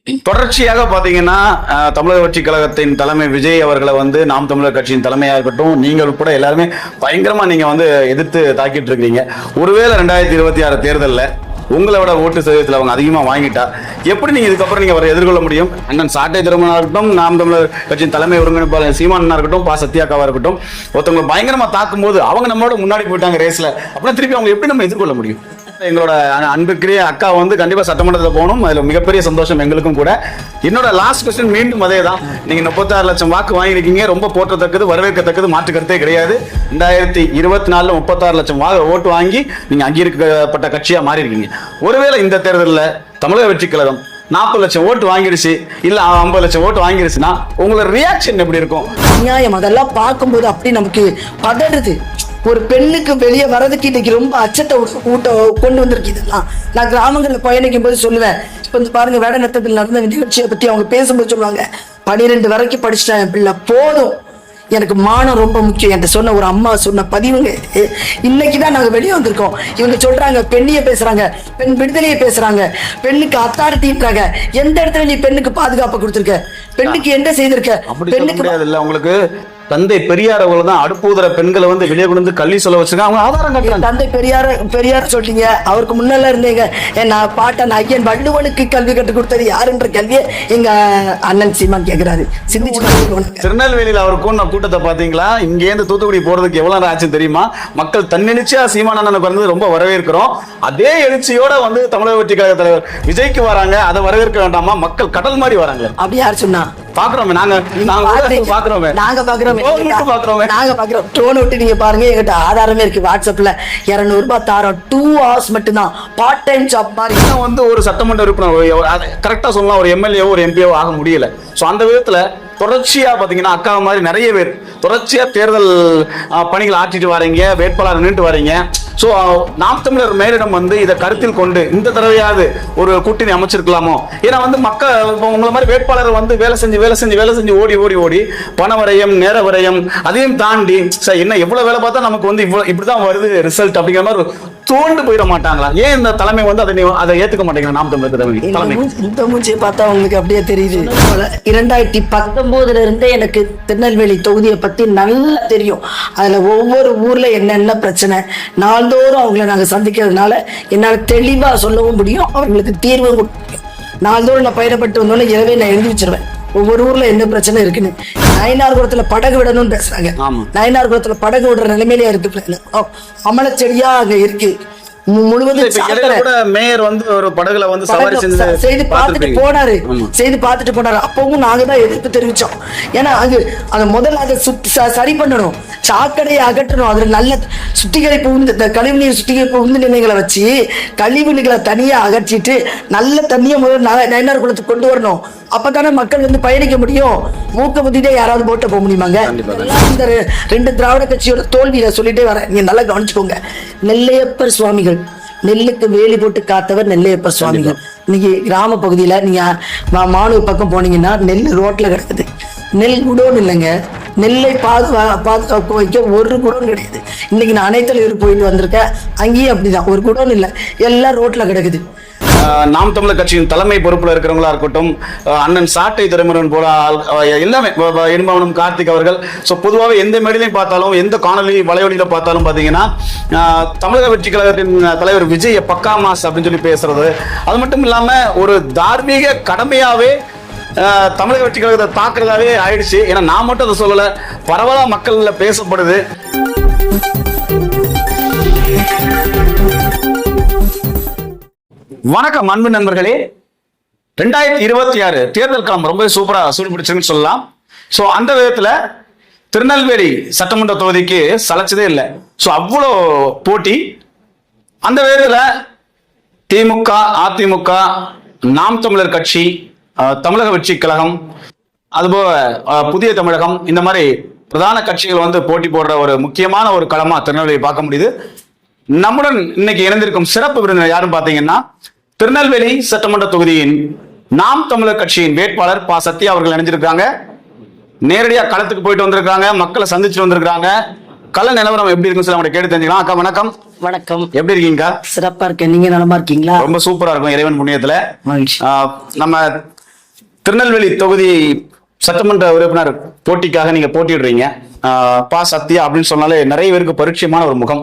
தொடர்ச்சியாக பாத்தீங்கன்னா தமிழக வெற்றி கழகத்தின் தலைமை விஜய் அவர்களை வந்து நாம் தமிழர் கட்சியின் தலைமையாக இருக்கட்டும், நீங்கள் உட்பட எல்லாருமே பயங்கரமா நீங்க வந்து எதிர்த்து தாக்கிட்டு இருக்கீங்க. ஒருவேளை 2026 தேர்தலில் உங்களை விட ஓட்டு சதவீதத்தில் அவங்க அதிகமா வாங்கிட்டா எப்படி நீங்க இதுக்கப்புறம் நீங்க அவரை எதிர்கொள்ள முடியும்? அண்ணன் சாட்டை திருமணா இருக்கட்டும், நாம் தமிழர் கட்சியின் தலைமை ஒருங்கிணைப்பாளர் சீமானா இருக்கட்டும், சத்யாக்காவா இருக்கட்டும், ஒருத்தவங்களை பயங்கரமா தாக்கும் போது அவங்க நம்மளோட முன்னாடி போயிட்டாங்க ரேஸ்ல, அப்படின்னா திருப்பி அவங்க எப்படி நம்ம எதிர்கொள்ள முடியும்? எங்களோட அன்புக்குரிய அக்கா வந்து கண்டிப்பா சட்டமன்றத்தில் போகணும், அதுல மிகப்பெரிய சந்தோஷம் எங்களுக்கும் கூட. என்னோட லாஸ்ட் கொஸ்டின் மீண்டும் அதே தான். நீங்க 36 லட்சம் வாக்கு வாங்கியிருக்கீங்க, ரொம்ப போற்றத்தக்கது, வரவேற்கத்தக்கது, மாற்று கருத்தே கிடையாது. 2024 36 லட்சம் ஓட்டு வாங்கி நீங்க அங்கீகரிக்கப்பட்ட கட்சியா மாறி இருக்கீங்க. ஒருவேளை இந்த தேர்தலில் தமிழக வெற்றி கழகம் 40 லட்சம் ஓட்டு வாங்கிடுச்சு, இல்ல 50 லட்சம் ஓட்டு வாங்கிடுச்சுன்னா உங்களோட ரியாக்ஷன் எப்படி இருக்கும்? நியாயம் அதெல்லாம் பார்க்கும்போது அப்படி நமக்கு பதறுது. ஒரு பெண்ணுக்கு வெளியே வர்றதுக்கு இன்னைக்கு ரொம்ப அச்சத்தை கொண்டு வந்திருக்கு. இதெல்லாம் நான் கிராமங்களில் பயணிக்கும் போது சொல்லுவேன். இப்போ வந்து பாருங்க, வேடநத்தத்தில் நடந்த நிகழ்ச்சியை பத்தி அவங்க பேசும்போது சொல்லுவாங்க, 12 வரைக்கும் படிச்சுட்டேன் என் பிள்ளை, போதும், எனக்கு மானம் ரொம்ப முக்கியம் என்று சொன்ன ஒரு அம்மா சொன்ன பதிவுங்க. இன்னைக்குதான் நாங்க வெளியே வந்திருக்கோம். இவங்க சொல்றாங்க பெண்ணிய பேசுறாங்க, பெண் விடுதலையை பேசுறாங்க, பெண்ணுக்கு அத்தாரிட்டின்றாங்க. எந்த இடத்துல நீ பெண்ணுக்கு பாதுகாப்பு கொடுத்திருக்க? பெண்ணுக்கு என்ன செய்திருக்க? பெண்ணுக்கு உங்களுக்கு தந்தை பெரியார் தான் அடுப்பூதுற பெண்களை வந்து வெளியே கொண்டு வந்து கல்வி சொல்ல வச்சிருக்காங்க. அவங்க ஆதாரம் காட்டுறாங்க. தந்தை பெரியார் சொல்லிட்டீங்க, அவருக்கு முன்னால இருந்தீங்க. நான் பாட்டன் ஐயன் வள்ளுவனுக்கு கல்வி கற்றுக் கொடுத்தது யாருன்ற கல்வியை எங்க அண்ணன் சீமான் கேட்கிறாரு. திருநெல்வேலியில் அவர் கூட்ட கூட்டத்தை பாத்தீங்களா? இங்கேருந்து தூத்துக்குடி போறதுக்கு எவ்வளவு நேரம் ஆச்சு தெரியுமா? மக்கள் தன்னெழுச்சியா சீமான் அண்ணனுக்கு வந்து ரொம்ப வரவேற்கிறோம். அதே எழுச்சியோட வந்து தமிழக வெற்றி கழக தலைவர் விஜய்க்கு வராங்க, அதை வரவேற்க வேண்டாமா? மக்கள் கடல் மாதிரி வராங்க. அப்படி யார் சொன்னா? பாக்குறோமே, நாங்க ட்ரோன் விட்டு நீங்க பாருங்க, எங்கிட்ட ஆதாரமே இருக்கு. வாட்ஸ்அப்ல 200 ரூபாய் தாரம் 2 hours மட்டும்தான், பார்ட் டைம் ஜாப் மாதிரி. வந்து ஒரு சட்டமன்ற உறுப்பினர் கரெக்டா சொல்லலாம், ஒரு எம்எல்ஏவோ ஒரு எம்பியோ ஆக முடியல. சோ அந்த விதத்துல தொடர்ச்சியா பாத்தீங்கன்னா அக்கா மாதிரி நிறைய பேர் தொடர்ச்சியா தேர்தல் பணிகள் ஆற்றிட்டு வரீங்க, வேட்பாளர் நின்று வரீங்க. சோ நாம் தமிழர் மேலிடம் வந்து இதை கருத்தில் கொண்டு இந்த தடவையாவது ஒரு கூட்டணி அமைச்சிருக்கலாமோ? ஏன்னா வந்து மக்கள் உங்களை மாதிரி வேட்பாளர் வந்து வேலை செஞ்சு ஓடி பண வரையம், நேர வரையம், அதையும் தாண்டி என்ன எவ்வளவு வேலை பார்த்தா நமக்கு வந்து இப்படிதான் வருது ரிசல்ட் அப்படிங்கிற மாதிரி தோண்டு போயிட மாட்டாங்களா? ஏன் இந்த தலைமை வந்து அதை ஏத்துக்க மாட்டேங்கிறாங்க? நாம் தமிழர் தலைமை இந்த மூஞ்சியை பார்த்தா உங்களுக்கு அப்படியே தெரியுது. 2019 இருந்தே எனக்கு திருநெல்வேலி தொகுதியை பத்தி நல்லா தெரியும். அதுல ஒவ்வொரு ஊர்ல என்னென்ன பிரச்சனை நாள்தோறும் அவங்களை நாங்க சந்திக்கிறதுனால என்னால தெளிவா சொல்லவும் முடியும், அவங்களுக்கு தீர்வும் கொடுக்க முடியும். நாள்தோறும் நான் பயணப்பட்டு வந்தோன்னு இரவே நான் எழுதி வச்சிருவேன் ஒவ்வொரு ஊர்ல என்ன பிரச்சனை இருக்குன்னு. நயினார்குளத்துல படகு விடணும்னு பேசுறாங்க. நயினார்குளத்துல படகு விடுற நிலைமையிலே இருக்கு. அமலச்செடியா அங்க இருக்கு முழுவதும். மேயர் வந்து ஒரு படகுல வந்து செய்து பார்த்துட்டு போனாரு. அப்பவும் நாங்க தான் எதிர்ப்பு தெரிவிச்சோம். ஏன்னா அது முதல்ல அதை சரி பண்ணணும், சாக்கடையை அகற்றணும், அதுல நல்ல சுத்திகரிப்பு கழிவுநீர் சுத்திகரிப்பு நிலையங்களை வச்சு கழிவுநீர்களை தனியா அகற்றிட்டு நல்ல தண்ணியை முதல்ல நயினார் குளத்துக்கு கொண்டு வரணும். அப்பதானே மக்கள் வந்து பயணிக்க முடியும். மூக்க புத்திட்டே யாராவது போட்ட போக முடியுமாங்க? இந்த 2 திராவிட கட்சியோட தோல்வியில சொல்லிட்டே வரேன், நீங்க நல்லா கவனிச்சுக்கோங்க. நெல்லையப்பர் சுவாமிகள், நெல்லுக்கு வேலி போட்டு காத்தவர் நெல்லையப்பர் சுவாமிகள். இன்னைக்கு கிராம பகுதியில நீங்க மானூர் பக்கம் போனீங்கன்னா நெல் ரோட்ல கிடக்குது. நெல் குடோன் இல்லைங்க, நெல்லை பாதுகாக்க வைக்க ஒரு குடோன் கிடையாது. இன்னைக்கு நான் அனைத்துல போயிட்டு வந்திருக்கேன், அங்கேயும் அப்படிதான், ஒரு குடோன் இல்லை, எல்லாம் ரோட்ல கிடக்குது. நாம் தமிழர் கட்சியின் தலைமை பொறுப்புல இருக்கிறவங்களா இருக்கட்டும், அண்ணன் சாட்டை துரைமுருகன் போல எல்லாமே, இன்பவனம் கார்த்திக் அவர்கள், பொதுவாக எந்த மேடையிலையும் பார்த்தாலும், எந்த காணொலி வலைவலியில பார்த்தாலும் பாத்தீங்கன்னா தமிழக வெற்றி கழகத்தின் தலைவர் விஜய் பக்கா மாஸ் அப்படின்னு சொல்லி பேசுறது, அது மட்டும் இல்லாம ஒரு தார்மீக கடமையாவே தமிழக வெற்றி கழகத்தை தாக்குறதாவே ஆயிடுச்சு. ஏன்னா நான் மட்டும் அதை சொல்லல, பரவலா மக்கள்ல பேசப்படுது. வணக்கம் அன்பு நண்பர்களே. 2026 தேர்தல் களம் ரொம்ப சூப்பரா சூடு பிடிச்சிருக்குன்னு சொல்லலாம். சோ அந்த விதத்துல திருநெல்வேலி சட்டமன்ற தொகுதிக்கு சளைச்சதே இல்லை. சோ அவ்வளோ போட்டி. அந்த விதத்துல திமுக, அதிமுக, நாம் தமிழர் கட்சி, தமிழக வெற்றி கழகம், அதுபோல புதிய தமிழகம், இந்த மாதிரி பிரதான கட்சிகள் வந்து போட்டி போடுற ஒரு முக்கியமான ஒரு களமா திருநெல்வேலி பார்க்க முடியுது. நம்முடன் இன்னைக்கு இணைந்திருக்கும் சிறப்பு விருந்தினர் யாரும் பாத்தீங்கன்னா திருநெல்வேலி சட்டமன்ற தொகுதியின் நாம் தமிழர் கட்சியின் வேட்பாளர் சத்யா அவர்கள் இணைஞ்சிருக்காங்க. நேரடியா களத்துக்கு போயிட்டு வந்திருக்காங்க, மக்களை சந்திச்சுட்டு வந்திருக்காங்க. கள நிலவரம் எப்படி இருக்குன்னு சொல்லி அவங்க கேட்டு தெரிஞ்சுக்கலாம். அக்கா வணக்கம். வணக்கம், எப்படி இருக்கீங்க? சிறப்பா இருக்கேன், நீங்க நலமா இருக்கீங்களா? ரொம்ப சூப்பரா இருக்கும் இறைவன் புண்ணியத்துல. நம்ம திருநெல்வேலி தொகுதி சட்டமன்ற உறுப்பினர் போட்டிக்காக நீங்க போட்டிடுறீங்க. பா சத்யா அப்படின்னு சொன்னாலே நிறைய பேருக்கு பரிச்சயமான ஒரு முகம்.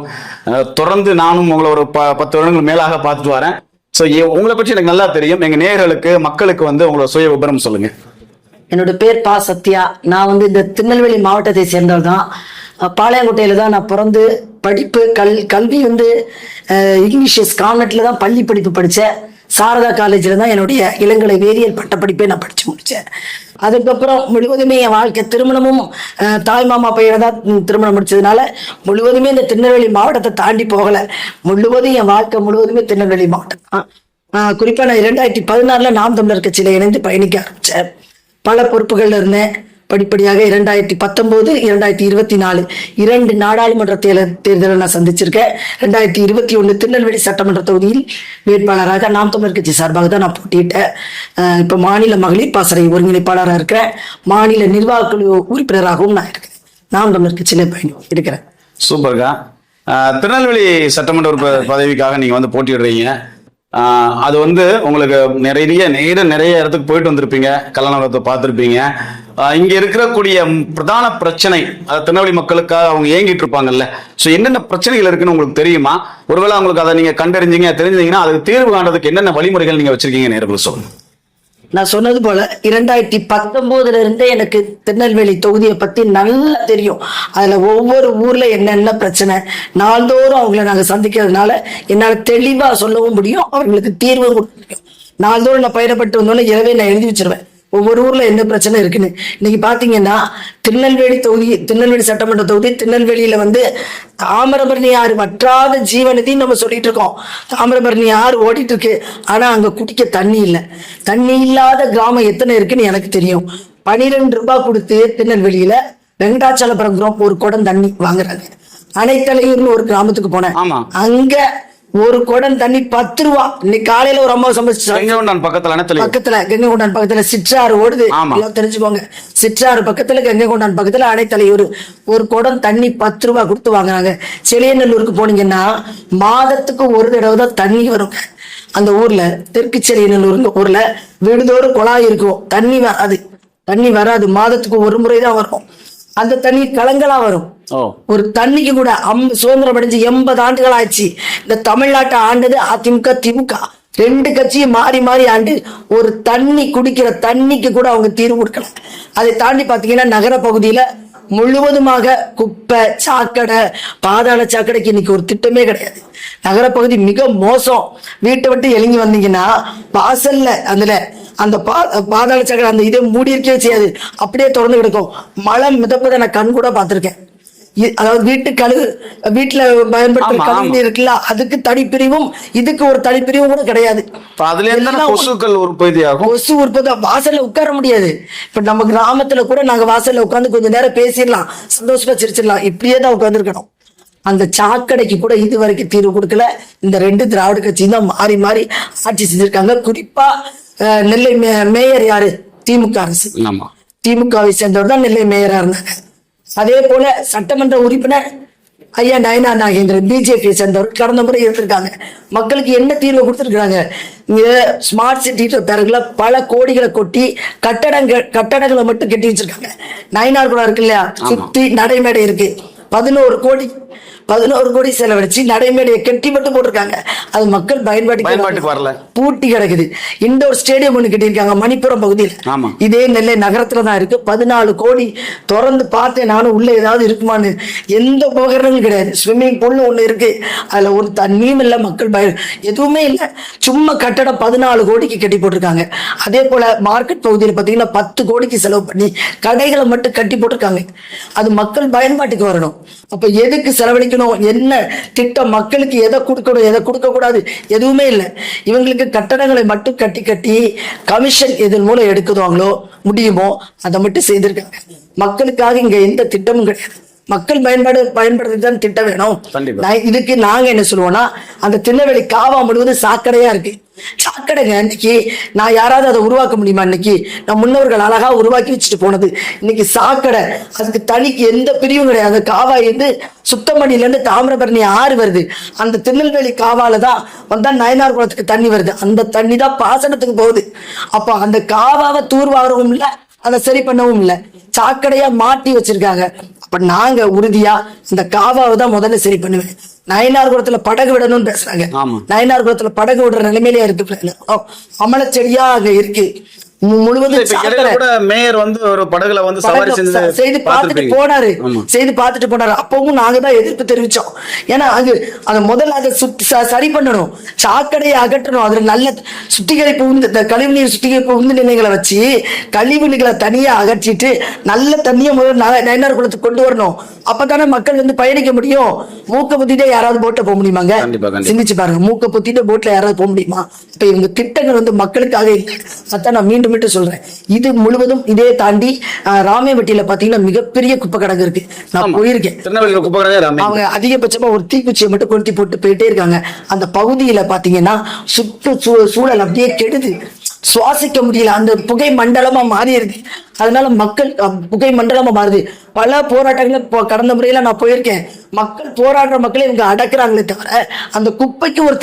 தொடர்ந்து நானும் உங்களை ஒரு 10 வருடங்கள் மேலாக பார்த்துட்டு வரேன். ஸோ உங்களை பற்றி எனக்கு நல்லா தெரியும். எங்க நேயர்களுக்கு மக்களுக்கு வந்து உங்களோட சுய விபரம் சொல்லுங்க. என்னோட பேர் பா சத்யா. நான் இந்த திருநெல்வேலி மாவட்டத்தை சேர்ந்தவர் தான். பாளையங்கோட்டையில தான் நான் பிறந்து படிப்பு கல்வி இங்கிலீஷ் கான்வென்ட்ல தான் பள்ளி படிப்பு படித்தேன். சாரதா காலேஜில் தான் என்னுடைய இளங்கலை வேதியியல் பட்டப்படிப்பை நான் படித்து முடித்தேன். அதுக்கப்புறம் முழுவதுமே என் வாழ்க்கை திருமணமும் தாய் மாமா பையனை தான் திருமணம் முடிச்சதுனால முழுவதுமே இந்த திருநெல்வேலி மாவட்டத்தை தாண்டி போகலை. முழுவதும் என் வாழ்க்கை முழுவதுமே திருநெல்வேலி மாவட்டம் தான். குறிப்பாக நான் 2016 நாம் தமிழர் கட்சியில் இணைந்து பயணிக்க ஆரம்பித்தேன். பல பொறுப்புகள்ல இருந்தேன். படிப்படியாக 2019, 2024 2 நாடாளுமன்ற தேர்தலை நான் சந்திச்சிருக்கேன். 2021 திருநெல்வேலி சட்டமன்ற தொகுதியில் வேட்பாளராக நாம் தமிழர் கட்சி சார்பாக தான் நான் போட்டியிட்டேன். இப்ப மாநில மகளிர் பாசறை ஒருங்கிணைப்பாளராக இருக்கிறேன். மாநில நிர்வாக குழு உறுப்பினராகவும் நான் இருக்கேன். நாம் தமிழர் கட்சியில இருக்கிறேன். சூப்பர்கா. திருநெல்வேலி சட்டமன்ற உறுப்பினர் பதவிக்காக நீங்க வந்து போட்டியிடுறீங்க. அது வந்து உங்களுக்கு நிறைய இடத்துக்கு போயிட்டு வந்திருப்பீங்க. கல்யாணத்தை பார்த்துருப்பீங்க. இங்க இருக்கக்கூடிய பிரதான பிரச்சனை திருநெல்வேலி மக்களுக்காக அவங்க ஏங்கிட்டு இருப்பாங்கல்ல. ஸோ என்னென்ன பிரச்சனைகள் இருக்குன்னு உங்களுக்கு தெரியுமா? ஒருவேளை உங்களுக்கு அதை நீங்க தெரிஞ்சீங்கன்னா அதுக்கு தீர்வு காண்றதுக்கு என்னென்ன வழிமுறைகள் நீங்க வச்சிருக்கீங்க நேயர்களுக்கு சொல்லுங்க. நான் சொன்னது போல 2019 இருந்தே எனக்கு திருநெல்வேலி தொகுதியை பத்தி நல்லா தெரியும். அதுல ஒவ்வொரு ஊர்ல என்னென்ன பிரச்சனை நாள்தோறும் அவங்களை நாங்க சந்திக்கிறதுனால என்னால தெளிவா சொல்லவும் முடியும், அவர்களுக்கு தீர்வும் கொடுக்க முடியும். நாள்தோறும் நான் பயணப்பட்டு வந்தோன்னு இரவே நான் எழுதி வச்சிருவேன் ஒவ்வொரு ஊர்ல என்ன பிரச்சனை இருக்குன்னு. இன்னைக்கு பாத்தீங்கன்னா திருநெல்வேலி சட்டமன்ற தொகுதி திருநெல்வேலியில தாமிரபரணி ஆறு வற்றாத ஜீவநதின்னு நம்ம சொல்லிட்டு இருக்கோம். தாமிரபரணி ஆறு ஓடிட்டு இருக்கு. ஆனா அங்க குடிக்க தண்ணி இல்லை. தண்ணி இல்லாத கிராமம் எத்தனை இருக்குன்னு எனக்கு தெரியும். 12 ரூபாய் கொடுத்து திருநெல்வேலியில வெங்கடாச்சலபுரம் ஒரு குடம் தண்ணி வாங்குறாங்க. அணைத்தலையூர்னு ஒரு கிராமத்துக்கு போனேன். அங்க ஒரு குடம் தண்ணி 10 ரூபா. இன்னைக்கு காலையில ஒரு அம்மா சமைச்சு பக்கத்துல கங்கை கொண்டான் பக்கத்துல சிற்றாறு ஓடுது, தெரிஞ்சுக்கோங்க. சிற்றாறு பக்கத்துல கங்கை கொண்டான் பக்கத்துல அணைத்தலையூர் ஒரு குடம் தண்ணி 10 ரூபா கொடுத்து வாங்குறாங்க. செலியநல்லூருக்கு போனீங்கன்னா மாதத்துக்கு ஒரு தடவை தான் தண்ணி வரும். அந்த ஊர்ல தெற்கு செலியநல்லூர் ஊர்ல வீடுதோறும் குழாய் இருக்கும். தண்ணி வராது. மாதத்துக்கு ஒரு முறைதான் வரும். அந்த தண்ணி கலங்களா வரும். ஒரு தண்ணிக்கு கூட சுதந்திரம் அடைஞ்சு 80 ஆண்டுகள் ஆயிடுச்சு. இந்த தமிழ்நாட்டை ஆண்டது அதிமுக திமுக 2 கட்சியும் மாறி மாறி ஆண்டு ஒரு தண்ணி குடிக்கிற தண்ணிக்கு கூட அவங்க தீர்வு கொடுக்கல. அதை தாண்டி பாத்தீங்கன்னா நகர பகுதியில முழுவதுமாக குப்பை சாக்கடை பாதாள சாக்கடைக்கு இன்னைக்கு ஒரு திட்டமே கிடையாது. நகரப்பகுதி மிக மோசம். வீட்டை விட்டு எழுங்கி வந்தீங்கன்னா வாசல்ல அந்த பாதாள சாக்கடை அந்த இதை மூடி இருக்கவே செய்யாது, அப்படியே திறந்து கிடக்கும். மழை மிதப்பதை நான் கண் கூட பார்த்திருக்கேன். அதாவது வீட்டுல பயன்படுத்துற கழிவு இருக்குல்ல, அதுக்கு தனிப்பிரிவும் இதுக்கு ஒரு தனிப்பிரிவும் கூட கிடையாது. கொசு உற்பத்தி வாசல்ல உட்கார முடியாது. இப்ப நம்ம கிராமத்துல கூட நாங்க வாசல்ல உட்காந்து கொஞ்ச நேரம் பேசிடலாம், சந்தோஷமா சிரிச்சிடலாம். இப்படியே தான் உட்காந்துருக்கணும். அந்த சாக்கடைக்கு கூட இது வரைக்கும் தீர்வு கொடுக்கல. இந்த 2 திராவிட கட்சியும் தான் மாறி மாறி ஆட்சி செஞ்சிருக்காங்க. குறிப்பா நெல்லை மேயர் யாரு? திமுக அரசு. திமுகவை சேர்ந்தவர் தான் நெல்லை மேயரா இருந்தாங்க. அதே போல சட்டமன்ற உறுப்பினர் ஐயா நயனா நாகேந்திரன் பிஜேபியை சேர்ந்தவர் கடந்த முறை இருந்திருக்காங்க. மக்களுக்கு என்ன தீர்வு கொடுத்துருக்காங்க? இங்க ஸ்மார்ட் சிட்டி பேருக்குல பல கோடிகளை கொட்டி கட்டடங்களை மட்டும் கட்டி வச்சிருக்காங்க. நயினார் கூட இருக்கு இல்லையா, சுத்தி நடைமேடை இருக்கு. 11 கோடி செலவழிச்சு நடைமேடையை கட்டி மட்டும் போட்டிருக்காங்க. அது மக்கள் பயன்பாட்டுக்கு வரல, பூட்டி கிடக்குது. இண்டோர் ஸ்டேடியம் ஒண்ணு கட்டியிருக்காங்க மணிப்புரம் பகுதியில். இதே நெல்லை நகரத்துல தான் இருக்கு. 14 கோடி திறந்து பார்த்தேன் நானும், உள்ள ஏதாவது இருக்குமான்னு. எந்த உபகரணங்களும் கிடையாது. ஸ்விம்மிங் பூல்னு ஒண்ணு இருக்கு, அதுல ஒரு தண்ணியும் இல்லை, மக்கள் எதுவுமே இல்லை. சும்மா கட்டடம் 14 கோடிக்கு கட்டி போட்டிருக்காங்க. அதே போல மார்க்கெட் பகுதியில் பாத்தீங்கன்னா 10 கோடிக்கு செலவு பண்ணி கடைகளை மட்டும் கட்டி போட்டிருக்காங்க. அது மக்கள் பயன்பாட்டுக்கு வரணும். அப்ப எதுக்கு செலவழிக்கணும்? என்ன திட்டம்? மக்களுக்கு எதை கொடுக்கணும் எதை கொடுக்க கூடாது எதுவுமே இல்லை. இவங்களுக்கு கட்டடங்களை மட்டும் கட்டி கமிஷன் இதன் மூலம் எடுக்குவாங்களோ முடியுமோ அதை மட்டும் செய்திருக்காங்க. மக்களுக்காக இங்க எந்த திட்டமும் கிடையாது. மக்கள் பயன்படுத்தி தான் திட்டம் வேணும். கண்டிப்பா. இதுக்கு நாங்க என்ன சொல்லுவோம்னா, அந்த திருநெல்வேலி காவா முழுவதும் சாக்கடையா இருக்கு. சாக்கடைங்க. இன்னைக்கு நான் யாராவது அதை உருவாக்க முடியுமா? இன்னைக்கு நம்ம முன்னோர்கள் அழகா உருவாக்கி வச்சுட்டு போனது. இன்னைக்கு சாக்கடை, அதுக்கு தனிக்கு எந்த பிரிவும் கிடையாது. காவா இருந்து சுத்தமணில இருந்து தாமிரபரணி ஆறு வருது. அந்த திருநெல்வேலி காவால தான் வந்தா நயனார் குளத்துக்கு தண்ணி வருது. அந்த தண்ணி தான் பாசனத்துக்கு போகுது. அப்ப அந்த காவாவை தூர்வாரவும் இல்லை, அதை சரி பண்ணவும் இல்லை, சாக்கடையா மாட்டி வச்சிருக்காங்க. அப்ப நாங்க உறுதியா இந்த காவாவை தான் முதல்ல சரி பண்ணுவேன். நயனார்குளத்துல படகு விடணும்னு பேசுறாங்க. நயனார்குளத்துல படகு விடுற நிலைமையிலே இருக்கு. அமலச்செடியா அங்க இருக்கு. முழுவதும் மேயர் வந்து ஒரு படகுல வந்து சவாரி செய்து பார்த்துட்டு போனாரு. செய்து பார்த்துட்டு போனாரு. அப்பவும் நாங்க தான் எதிர்ப்பு தெரிவிச்சோம். ஏன்னா அது முதல்ல அதை சரி பண்ணணும், சாக்கடையை அகற்றணும். அதுல நல்ல சுத்திகரிப்பு, கழிவுநீர் சுத்திகரிப்பு உந்து நிலைகளை வச்சு கழிவு நீர்களை தனியா அகற்றிட்டு நல்ல தண்ணியை முதல்ல நயனார் குளத்துக்கு கொண்டு வரணும். அப்பதானே மக்கள் வந்து பயணிக்க முடியும். மூக்க புத்திட்டே யாராவது போட்ட போக முடியுமாங்க? சிந்திச்சு பாருங்க. மூக்க புத்திட்டு போட்ல யாராவது போக முடியுமா? இப்ப இவங்க திட்டங்கள் வந்து மக்களுக்காக இல்லை. அதான் நான் மீண்டும் சொல்றேன். இது முழுவதும் இதே தாண்டி ராமேவட்டியில பாத்தீங்கன்னா மிகப்பெரிய குப்பை கிடங்கு இருக்கு. நான் போயிருக்கேன். அவங்க அதிகபட்சமா ஒரு தீக்குச்சியை மட்டும் கொளுத்தி போட்டு போயிட்டே இருக்காங்க. அந்த பகுதியில பாத்தீங்கன்னா சூழல் அப்படியே கெடுது. சுவாசிக்க முடியல. அந்த புகை மண்டலமா மாறி இருக்கு. அதனால மக்கள் புகை மண்டலமா மாறுது. பல போராட்டங்கள் கடந்த முறையில நான் போயிருக்கேன். மக்கள் போராடுற மக்களை இவங்க அடக்குறாங்களே தவிர அந்த குப்பைக்கு ஒரு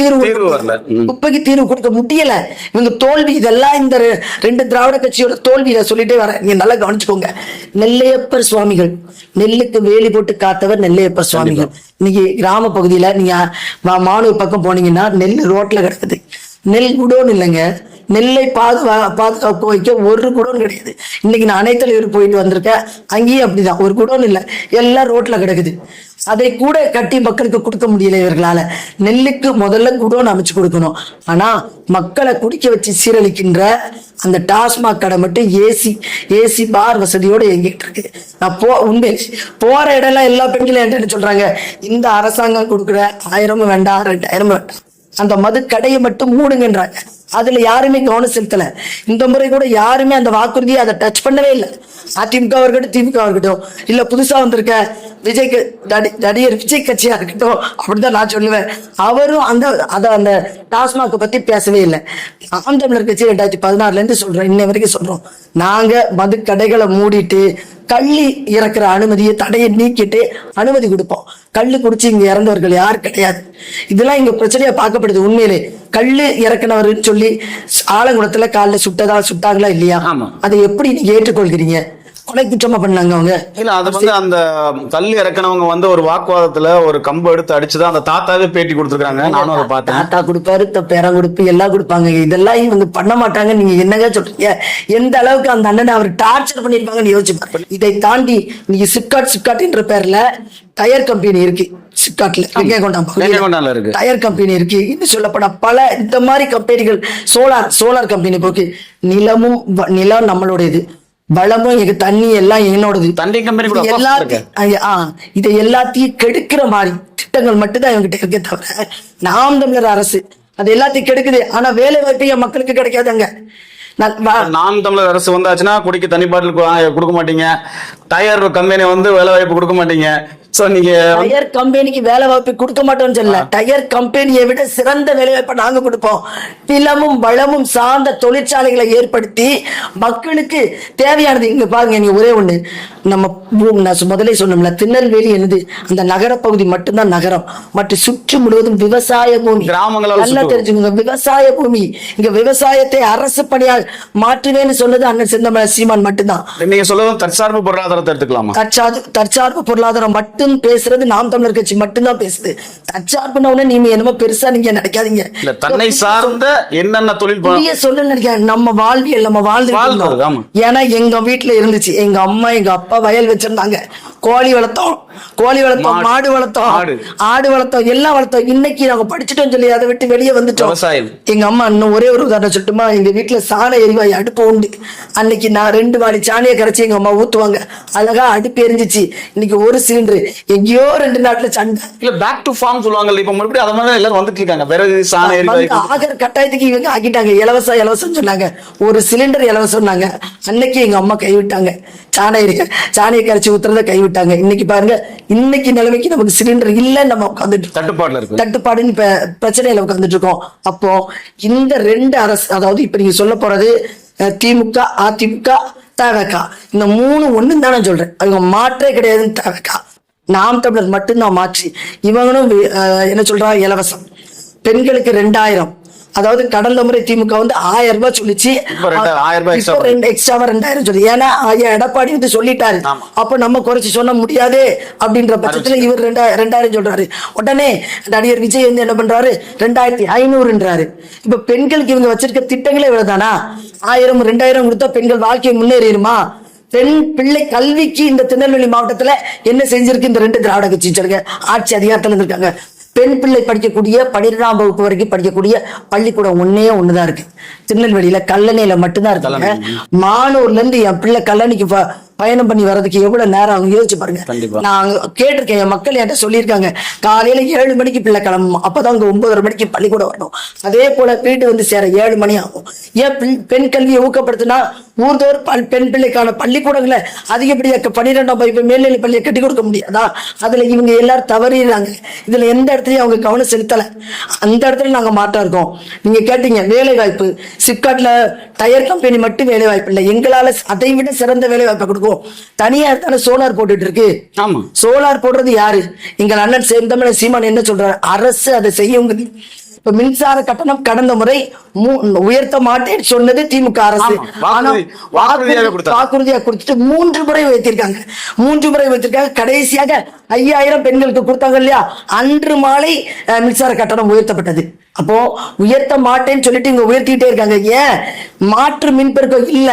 குப்பைக்கு தீர்வு கொடுக்க முடியல. இவங்க தோல்வி. இதெல்லாம் இந்த ரெண்டு திராவிட கட்சியோட தோல்வியில சொல்லிட்டே வர. நீங்க நல்லா கவனிச்சுக்கோங்க. நெல்லையப்பர் சுவாமிகள், நெல்லுக்கு வேலி போட்டு காத்தவர் நெல்லையப்பர் சுவாமிகள். இன்னைக்கு கிராம பகுதியில நீங்க மானூர் பக்கம் போனீங்கன்னா நெல் ரோட்ல கிடக்குது. நெல் குடோன் இல்லைங்க. நெல்லை பாதுகாப்பு வைக்க ஒரு குடோன் கிடையாது. இன்னைக்கு நான் அனைத்தலைவர் போயிட்டு வந்திருக்கேன். அங்கேயும் அப்படிதான், ஒரு குடோன் இல்லை, எல்லாம் ரோட்ல கிடக்குது. அதை கூட கட்டி மக்களுக்கு கொடுக்க முடியல இவர்களால. நெல்லுக்கு முதல்ல குடோன் அமைச்சு கொடுக்கணும். ஆனா மக்களை குடிக்க வச்சு சீரழிக்கின்ற அந்த டாஸ்மாக் கடை மட்டும் ஏசி பார் வசதியோட எங்கிட்டு இருக்கு. நான் உண்மை போற இடம்லாம் எல்லா பெண்களும் என்ன சொல்றாங்க, இந்த அரசாங்கம் கொடுக்குற 1000 வேண்டாம் 2000 வேண்டாம், அந்த மது கடையை மட்டும் மூடுங்கன்றாங்க. அதுல யாருமே கவனம் செலுத்தல. இந்த முறை கூட யாருமே அந்த வாக்குறுதியை அதை டச் பண்ணவே இல்லை. அதிமுக இருக்கட்டும், திமுக இருக்கட்டும், இல்ல புதுசா வந்திருக்க நடிகர் விஜய் கட்சியா இருக்கட்டும், அப்படிதான் நான் சொல்லுவேன். அவரும் அந்த டாஸ்மாக் பத்தி பேசவே இல்லை. நாம் தமிழர் கட்சி 2016 இருந்து சொல்றோம், இன்ன வரைக்கும் சொல்றோம். நாங்க மது கடைகளை மூடிட்டு கள்ளி இறக்குற அனுமதியை தடையை நீக்கிட்டு அனுமதி கொடுப்போம். கள்ளு குடிச்சு இங்க இறந்தவர்கள் யாரும் கிடையாது. இதெல்லாம் இங்க பிரச்சனையா பார்க்கப்படுது. உண்மையிலே கள்ளு இறக்குனவர்னு சொல்லி ஆலங்குளத்துல காலில் சுட்டாங்களா இல்லையா? அதை எப்படி நீங்க ஏற்றுக்கொள்கிறீங்க? கொலை குற்றமா பண்ணாங்க அவங்க. இல்ல அது வந்து அந்த கல் இறக்குனவங்க வந்து ஒரு வாக்குவாதத்துல ஒரு கம்பு எடுத்து அடிச்சுதான் அந்த தாத்தாவே பேட்டி கொடுத்துருக்காங்க. நானும் அதை பார்த்தேன். தாத்தா கொடுப்பாரு, பேரம் கொடுப்பு எல்லாம் கொடுப்பாங்க. இதெல்லாம் இவங்க பண்ண மாட்டாங்க. நீங்க என்னங்க சொல்றீங்க? எந்த அளவுக்கு அந்த அண்ணனை அவர் டார்ச்சர் பண்ணிருப்பாங்கன்னு யோசிச்சு. இதை தாண்டி நீங்க சிப்காட் என்ற பேர்ல டயர் கம்பெனி இருக்கு. சிப்காட்ல இருக்கு டயர் கம்பெனி இருக்கு. இன்னும் சொல்லப்பட பல இந்த மாதிரி கம்பெனிகள், சோலார் கம்பெனி போக்கு. நிலம் நம்மளுடையது, வளமும் எங்க தண்ணி எல்லாம் என்னோடது. தண்ணி கம்பெனி இதை எல்லாத்தையும் கெடுக்கிற மாதிரி திட்டங்கள் மட்டும்தான் இவங்கிட்ட இருக்க தவிர நாம் தமிழர் அரசு அது எல்லாத்தையும் கெடுக்குது. ஆனா வேலை வாய்ப்பு என் மக்களுக்கு கிடைக்காதுங்க. நாம் தமிழர் அரசு வந்தாச்சுன்னா குடிக்க தண்ணி பாட்டில் கொடுக்க மாட்டீங்க, டயர் கம்பெனி வந்து வேலை வாய்ப்பு கொடுக்க மாட்டீங்க. டயர் கம்பெனிக்கு வேலை வாய்ப்பு கொடுக்க மாட்டோம்னு சொல்லல, டயர் கம்பெனியை விட சிறந்த வேலை வாய்ப்பை நாங்க கொடுப்போம். நிலமும் வளமும் சார்ந்த தொழிற்சாலைகளை ஏற்படுத்தி மக்களுக்கு தேவையானது. இங்க பாருங்க, நீங்க ஒரே ஒண்ணு, நம்ம முதலே சொன்னோம்ல, திருநெல்வேலி என்னது, அந்த நகர பகுதி மட்டும்தான் நகரம். மற்ற சுற்று முழுவதும் விவசாய பூமி. கிராமங்கள் நல்லா தெரிஞ்சுக்கோங்க, விவசாய பூமி. இங்க விவசாயத்தை அரசு பணியால் மாற்றுவேன்னு சொன்னது அண்ணன் செந்தமிழ் சீமான் மட்டும்தான். நீங்க சொல்லுவது தற்சார்பு பொருளாதாரத்தை எடுத்துக்கலாமா? தற்சார்பு பொருளாதாரம் மட்டும் பேசுறது நாம் தமிழர் கட்சி மட்டும்தான் பேசுது. தற்சார்புன்னு நீங்க என்னமோ பெருசா நீங்க நினைக்காதீங்க. தன்னை சார்ந்த என்னென்ன தொழில் சொல்ல நினைக்கிறேன். நம்ம வாழ்வியல் நம்ம வாழ்ந்து. ஏன்னா எங்க வீட்டுல இருந்துச்சு, எங்க அம்மா எங்க அப்பா வயல் வச்சிருந்தாங்க. கோழி வளர்த்தோம், மாடு வளர்த்தோம், ஆடு வளர்த்தோம், எல்லாம் வளர்த்தோம். இன்னைக்கு நாங்க படிச்சுட்டோம் சொல்லி அதை விட்டு வெளியே வந்துட்டோம். எங்க அம்மா இன்னும் ஒரே ஒரு உதாரணம் சொல்லட்டுமா? எங்க வீட்டுல சாண எரிவாயு அடுப்பு உண்டு. அன்னைக்கு நான் 2 வாடி சாணியை கரைச்சி எங்க அம்மா ஊத்துவாங்க. அழகா அடுப்பு எரிஞ்சிச்சு. இன்னைக்கு ஒரு சிலிண்டரு எங்கேயோ 2 நாட்டுல சண்டை. இல்ல பேக் டு ஃபார்ம் சொல்லுவாங்க. இப்ப மறுபடியும் அத மாதிரி எல்லாரும் வந்துட்டு இருக்காங்க. விறகு சாண எரிவாயு ஆகிற கட்டாயத்துக்கு இவங்க ஆக்கிட்டாங்க. இலவசம் சொன்னாங்க, ஒரு சிலிண்டர் இலவசம்னாங்க. அன்னைக்கு எங்க அம்மா கைவிட்டாங்க, சாணையை கரைச்சி ஊத்துறத கைவிட்டாங்க. இன்னைக்கு பாருங்க, இன்னைக்கு நிலைமைக்கு நமக்கு சிலிண்டர் இல்லைன்னு நம்ம உட்காந்துட்டு தட்டுப்பாடுல இருக்கு. தட்டுப்பாடுன்னு இப்ப பிரச்சனையில உட்காந்துட்டு இருக்கோம். அப்போ இந்த 2 அரசு, அதாவது இப்ப நீங்க சொல்ல போறது திமுக, அதிமுக, தவக, இந்த 3 ஒண்ணு தான் நான் சொல்றேன். அவங்க மாற்றே கிடையாதுன்னு தவக. நாம் தமிழர் மட்டும்தான் மாற்றி. இவங்களும் என்ன சொல்றா, இலவசம் பெண்களுக்கு 2000. அதாவது கடந்த முறை திமுக வந்து 1000 ரூபாய் சொல்லிச்சு, 1000 எக்ஸ்ட்ராவா 2000 சொல்லி. ஏன்னா எடப்பாடி வந்து சொல்லிட்டாரு, அப்ப நம்ம குறைச்சு சொல்ல முடியாது அப்படின்ற பட்சத்துல இவர் 2000 சொல்றாரு. உடனே நடிகர் விஜய் வந்து என்ன பண்றாரு, 2500ன்றாரு. இப்ப பெண்களுக்கு இவங்க வச்சிருக்க திட்டங்களே இவ்வளவுதானா? 1000 2000 கொடுத்தா பெண்கள் வாழ்க்கை முன்னேறிடுமா? பெண் பிள்ளை கல்விக்கு இந்த திருநெல்வேலி மாவட்டத்துல என்ன செஞ்சிருக்கு இந்த 2 திராவிட கட்சி சொல்லுங்க. ஆட்சி அதிகாரத்துல இருந்திருக்காங்க. பெண் பிள்ளை படிக்கக்கூடிய 12ஆம் வகுப்பு வரைக்கும் படிக்கக்கூடிய பள்ளிக்கூடம் ஒண்ணுதான் இருக்கு திருநெல்வேலியில, கல்லணையில மட்டும்தான் இருக்காங்க. மானூர்ல இருந்து என் பிள்ளை கல்லணைக்கு பயணம் பண்ணி வர்றதுக்கு எவ்வளவு நேரம் ஆகும் யோசிச்சு பாருங்க. நான் கேட்டிருக்கேன், என் மக்கள் என்கிட்ட சொல்லியிருக்காங்க, காலையில 7 மணிக்கு பிள்ளை கிளம்பும், அப்பதான் அங்க 9:30 மணிக்கு பள்ளிக்கூடம் வரணும். அதே போல வீட்டு வந்து சேர 7 மணி ஆகும். ஏன் பெண் கல்வியை ஊக்கப்படுத்தினா ஊர்தோறும் பெண் பிள்ளைக்கான பள்ளிக்கூடங்களை அதிகப்படியா 12ஆம் வகுப்பு மேல்நிலை பள்ளியை கட்டி கொடுக்க முடியாதா? அதுல இவங்க எல்லாரும் தவறிடுறாங்க. இதுல எந்த இடத்துலயும் அவங்க கவனம் செலுத்தல. அந்த இடத்துல நாங்க மாற்றா இருக்கோம். நீங்க கேட்டீங்க வேலை வாய்ப்பு, சிப்காட்ல டயர் கம்பெனி மட்டும் வேலை வாய்ப்பு இல்லை, எங்களால அதை விட சிறந்த வேலை வாய்ப்பை கொடுக்கும். தனியார் தானே சோலார் போட்டுட்டு இருக்கு. சோலார் போடுறது யாரு? எங்கள் அண்ணன் செந்தமிழன் சீமான் என்ன சொல்றாரு, அரசு அதை செய்யும். இப்ப மின்சார கட்டணம் கடந்த முறை உயர்த்த மாட்டேன்னு சொன்னது திமுக அரசு. வாக்குறுதியா கொடுத்துட்டு 3 முறை உயர்த்திருக்காங்க. கடைசியாக 5000 பெண்களுக்கு கொடுத்தாங்க இல்லையா, அன்று மாலை மின்சார கட்டணம் உயர்த்தப்பட்டது. அப்போ உயர்த்த மாட்டேன்னு சொல்லிட்டு இங்க உயர்த்திட்டே இருக்காங்க. ஏன் மாற்று மின்பெருக்கம் இல்ல,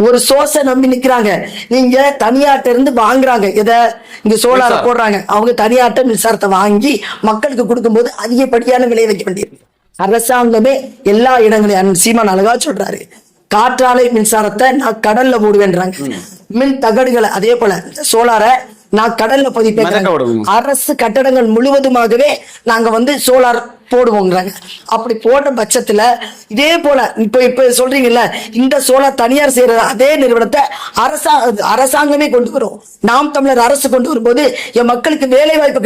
ஒரு சோர்ஸை நம்பி நிக்கிறாங்க. நீங்க தனியாட்ட இருந்து வாங்குறாங்க, எதை இங்க சோலார் போடுறாங்க, அவங்க தனியாட்ட மின்சாரத்தை வாங்கி மக்களுக்கு கொடுக்கும் போது அதிகப்படியான விலை வைக்க வேண்டியிருக்கு. அரசாங்கமே எல்லா இடங்களையும் சீமான் அழகா சொல்றாரு, காற்றாலை மின்சாரத்தை நான் கடல்ல போடுவேன்றாங்க. மின் தகடுகளை அதே போல சோலார நான் கடல்ல பதிப்பேன். அரசு கட்டடங்கள் முழுவதுமாகவே நாங்க வந்து சோலார் போடுவோங்கிறாங்க. அப்படி போடுற பட்சத்துல இதே போல இப்ப சொல்றீங்கல்ல, இந்த சோலார் தனியார் செய்யற அதே நிறுவனத்தை அரசாங்கமே கொண்டு வரும். நாம் தமிழர் அரசு கொண்டு வரும்போது என் மக்களுக்கு வேலை வாய்ப்பு